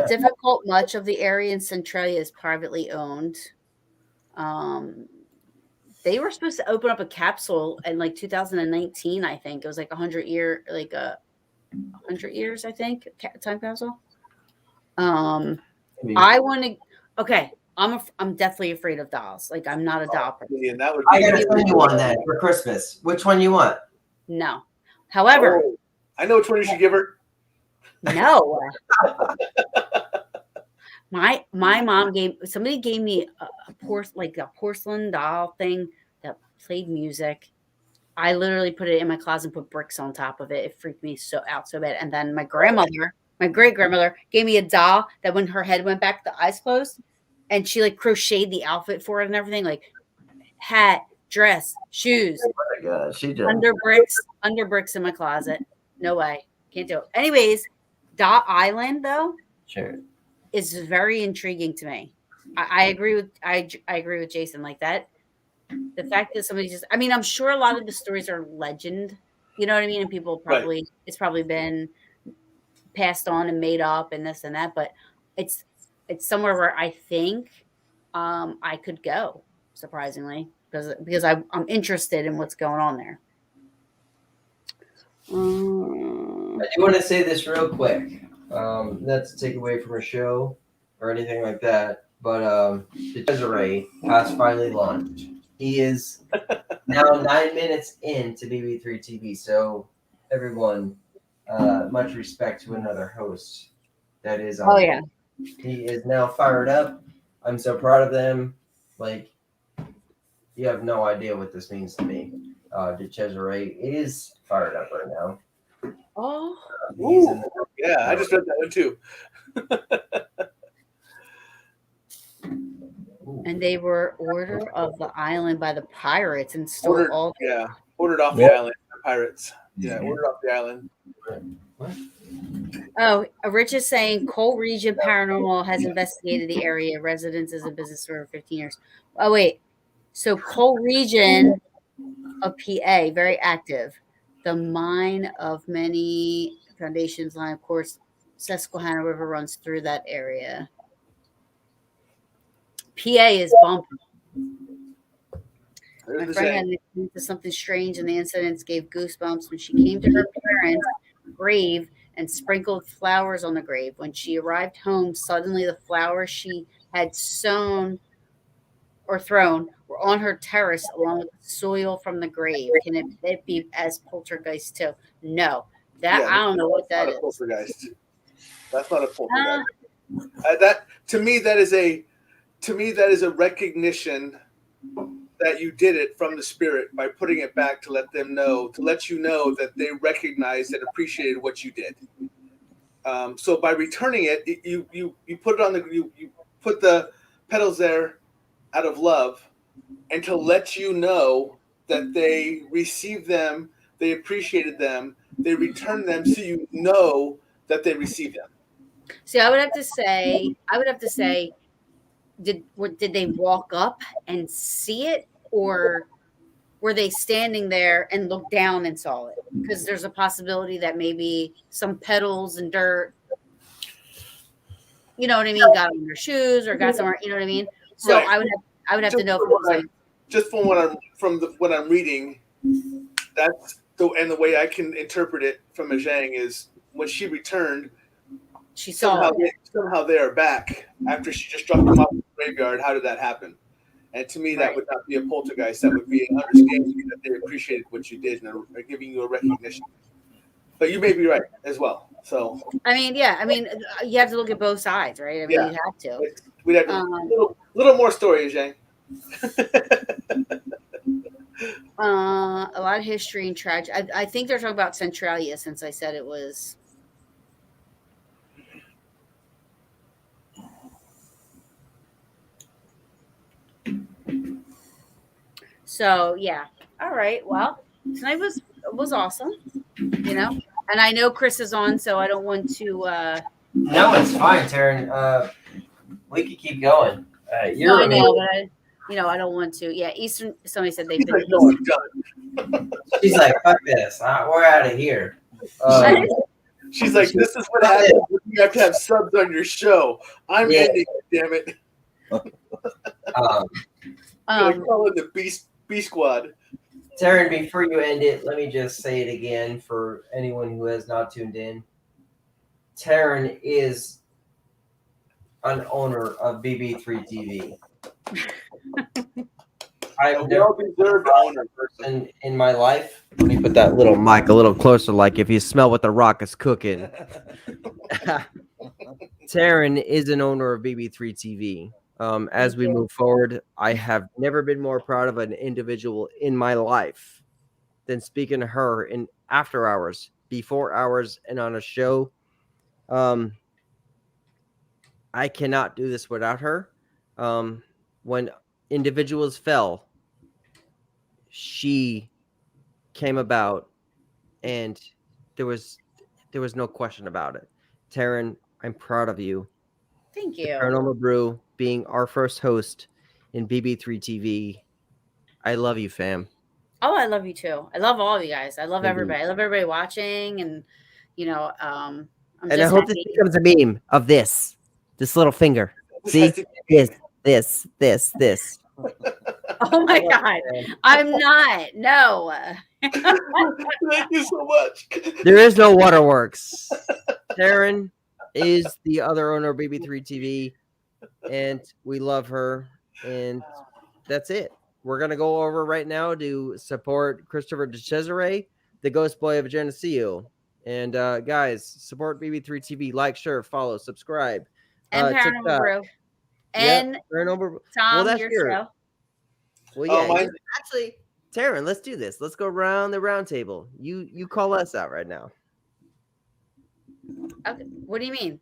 Difficult. Much of the area in Centralia is privately owned. They were supposed to open up a capsule in like 2019. I think it was like 100 years, I think, time capsule. I want to. Okay, I'm deathly afraid of dolls. Like, I'm not a doll person. Yeah, that would I gotta send you one then for Christmas. Which one you want? No. However, I know which one you should give her. No. My mom somebody gave me a porcelain doll thing that played music. I literally put it in my closet and put bricks on top of it. It freaked me out so bad. And then my great grandmother gave me a doll that when her head went back, the eyes closed, and she like crocheted the outfit for it and everything, like hat, dress, shoes. Oh my God, she did. Under bricks in my closet. No way. Can't do it. Anyways, Dot Island though, sure, is very intriguing to me. I agree with Jason like that. The fact that somebody I'm sure a lot of the stories are legend, you know what I mean? And people probably, it's probably been passed on and made up and this and that, but it's somewhere where I think I could go, surprisingly, because I'm interested in what's going on there. I do want to say this real quick, not to take away from a show or anything like that, but Desiree has finally launched. He is now 9 minutes into BB3 TV, so everyone, much respect to another host that is on. Oh yeah, he is now fired up. I'm so proud of them. Like, you have no idea what this means to me. Desiree is fired up right now. Oh, yeah, I just read that one too. And they were ordered of the island by the pirates and stole all. Ordered off the What? island by pirates. Yeah, ordered off the island. Oh, Rich is saying Cole Region Paranormal has investigated the area. Residences and business for over 15 years. Oh, wait. So Cole Region of PA, very active. The mine of many foundations line, of course, Susquehanna River runs through that area. PA is bumping. My friend had an experience of something strange, and the incidents gave goosebumps when she came to her parents' grave and sprinkled flowers on the grave. When she arrived home, suddenly the flowers she had sown or thrown were on her terrace along with the soil from the grave. Can it be as poltergeist too? No. I don't know what that is. Poltergeist. That's not a poltergeist. That to me that is a recognition that you did it from the spirit by putting it back to let you know that they recognized and appreciated what you did. So by returning it, you put it on you put the petals there out of love, and to let you know that they received them, they appreciated them, they returned them, so you know that they received them. See, I would have to say, did they walk up and see it, or were they standing there and looked down and saw it? Because there's a possibility that maybe some petals and dirt, you know what I mean, got on their shoes or got somewhere, you know what I mean? So right. I would have to know. Just from what I'm reading, that's the way I can interpret it from a Zhang is when she returned, she saw somehow they are back after she just dropped them off in the graveyard. How did that happen? And to me, that would not be a poltergeist. That would be an understanding that they appreciated what you did and are giving you a recognition. But you may be right as well. So you have to look at both sides, right? You have to. We'd have a little more story, Zhang. A lot of history and tragedy. I think they're talking about Centralia, since I said it was. So yeah, all right. Well, tonight was awesome, and I know Chris is on, so I don't want to. No, it's fine, Taryn. We could keep going. I know, but I don't want to. Yeah, Eastern. Somebody said they've been. Done. She's like, "Fuck this! We're out of here." She's like, "This is what happens when you have to have subs on your show." I'm ending it, damn it. Call it the B Squad. Taryn, before you end it, let me just say it again for anyone who has not tuned in. Taryn is an owner of BB3 TV. I've never been an owner person in my life. Let me put that little mic a little closer, like if you smell what the rock is cooking. Taryn is an owner of BB3 TV. As we move forward, I have never been more proud of an individual in my life than speaking to her in after hours, before hours, and on a show. I cannot do this without her. When individuals fell, she came about, and there was no question about it. Taryn, I'm proud of you. Thank you. Paranormal Brew being our first host in BB3 TV. I love you, fam. Oh, I love you too. I love all of you guys. I love everybody. I love everybody watching, and I hope this becomes a meme of this little finger. See, this. Oh my God, I'm not. No. Thank you so much. There is no waterworks. Taryn is the other owner of BB3 TV, and we love her, and that's it. We're gonna go over right now to support Christopher DeCesare, the Ghost Boy of Geneseo. And guys, support BB3 TV. Like, share, follow, subscribe. And Paranormal Brew. And Paranormal Brew. Tom, your show. Well, yeah. Actually, Taryn, let's do this. Let's go around the round table. You call us out right now. Okay. What do you mean?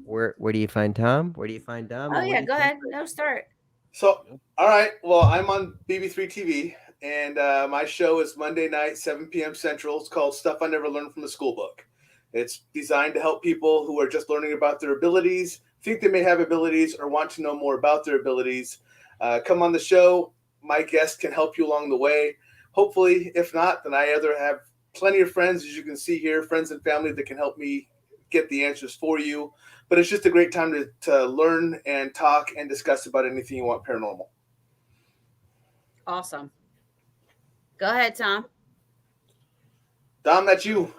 Where do you find Tom? Where do you find Dom? Oh yeah, go ahead. No, start. So, all right. Well, I'm on BB3 TV, and my show is Monday night, 7 p.m. Central. It's called Stuff I Never Learned from a School Book. It's designed to help people who are just learning about their abilities, think they may have abilities, or want to know more about their abilities. Come on the show. My guests can help you along the way. Hopefully, if not, then I either have plenty of friends, as you can see here, friends and family that can help me get the answers for you. But it's just a great time to learn and talk and discuss about anything you want paranormal. Awesome. Go ahead, Tom. Dom, that's you.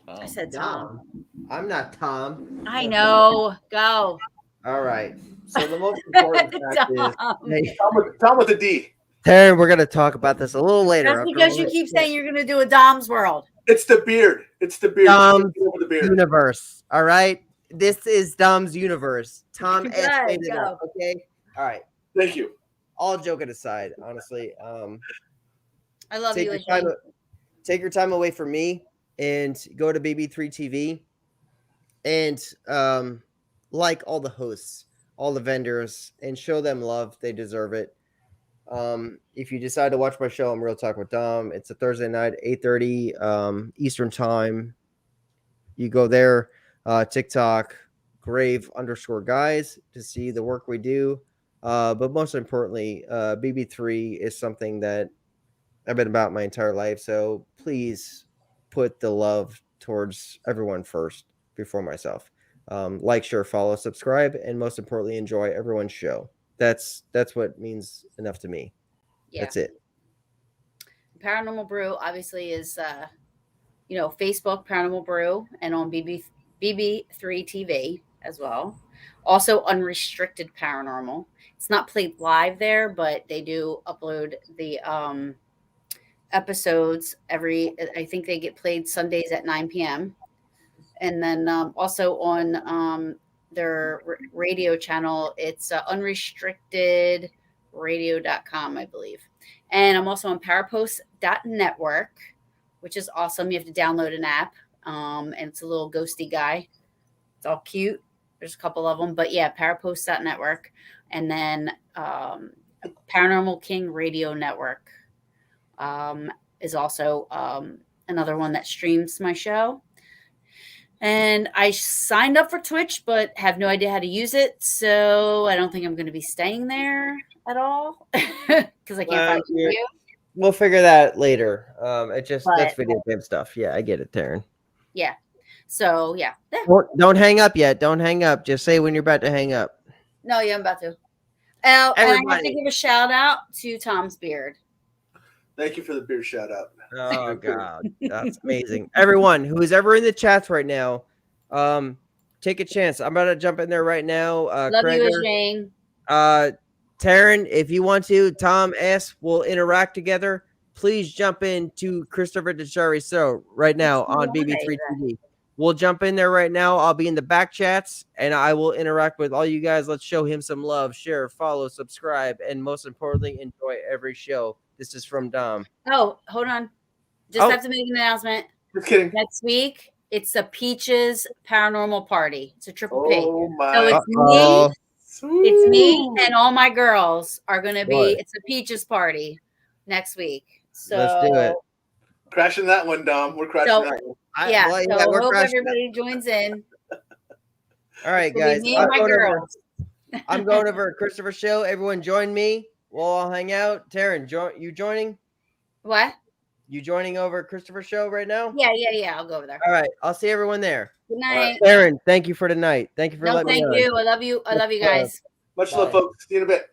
I said Tom. I'm not Tom. I know. Go. All right. So the most important fact is, hey, Tom with a D. Taryn, we're going to talk about this a little later. That's because you keep saying you're going to do a Dom's World. It's the beard. It's the beard. Dom's the beard. universe. All right. This is Dom's universe. Tom Good, S made it go. up. Okay. All right. Thank you. All joking aside, honestly, I love take you. your time. Take your time away from me and go to BB3 TV and like all the hosts, all the vendors, and show them love. They deserve it. If you decide to watch my show, I'm Real Talk with Dom. It's a Thursday night, 8:30 Eastern time. You go there, TikTok, grave_guys to see the work we do. But most importantly, BB3 is something that I've been about my entire life. So please put the love towards everyone first before myself. Like, share, follow, subscribe, and most importantly, enjoy everyone's show. That's what means enough to me. Yeah. That's it. Paranormal Brew obviously is, Facebook Paranormal Brew and on BB3 TV as well. Also, Unrestricted Paranormal. It's not played live there, but they do upload the episodes I think they get played Sundays at 9 p.m. And then also on their radio channel, it's unrestrictedradio.com, I believe. And I'm also on parapost.network, which is awesome. You have to download an app, and it's a little ghosty guy. It's all cute. There's a couple of them, but yeah, parapost.network. And then Paranormal King Radio Network is also another one that streams my show. And I signed up for Twitch, but have no idea how to use it. So I don't think I'm going to be staying there at all because I can't find you. We'll figure that later. That's video game stuff. Yeah, I get it, Taryn. Yeah. So yeah. Don't hang up yet. Don't hang up. Just say when you're about to hang up. No, yeah, I'm about to. And I have to give a shout out to Tom's beard. Thank you for the beard shout out. Oh God, that's amazing. Everyone who is ever in the chats right now, take a chance. I'm about to jump in there right now. Love Krager, you, Shane. Taryn, if you want to, Tom S will interact together. Please jump into Christopher DeChari show right now on BB3 TV. We'll jump in there right now. I'll be in the back chats and I will interact with all you guys. Let's show him some love, share, follow, subscribe, and most importantly, enjoy every show. This is from Dom. Oh, hold on. Just have to make an announcement. Just kidding. Next week, it's the Peaches Paranormal Party. It's a triple P. Oh my! So it's me and all my girls are going to be. It's a Peaches party next week. So let's do it. Crashing that one, Dom. We're crashing that one. I hope everybody joins in. All right, guys. Me and my girls. I'm going over to Christopher's show. Everyone join me. We'll all hang out. Taryn, you joining? What? You joining over at Christopher's show right now? Yeah. I'll go over there. All right. I'll see everyone there. Good night. Taryn, thank you for tonight. Thank you for letting me know. Thank you. I love you. I love you guys. Much love, folks. See you in a bit.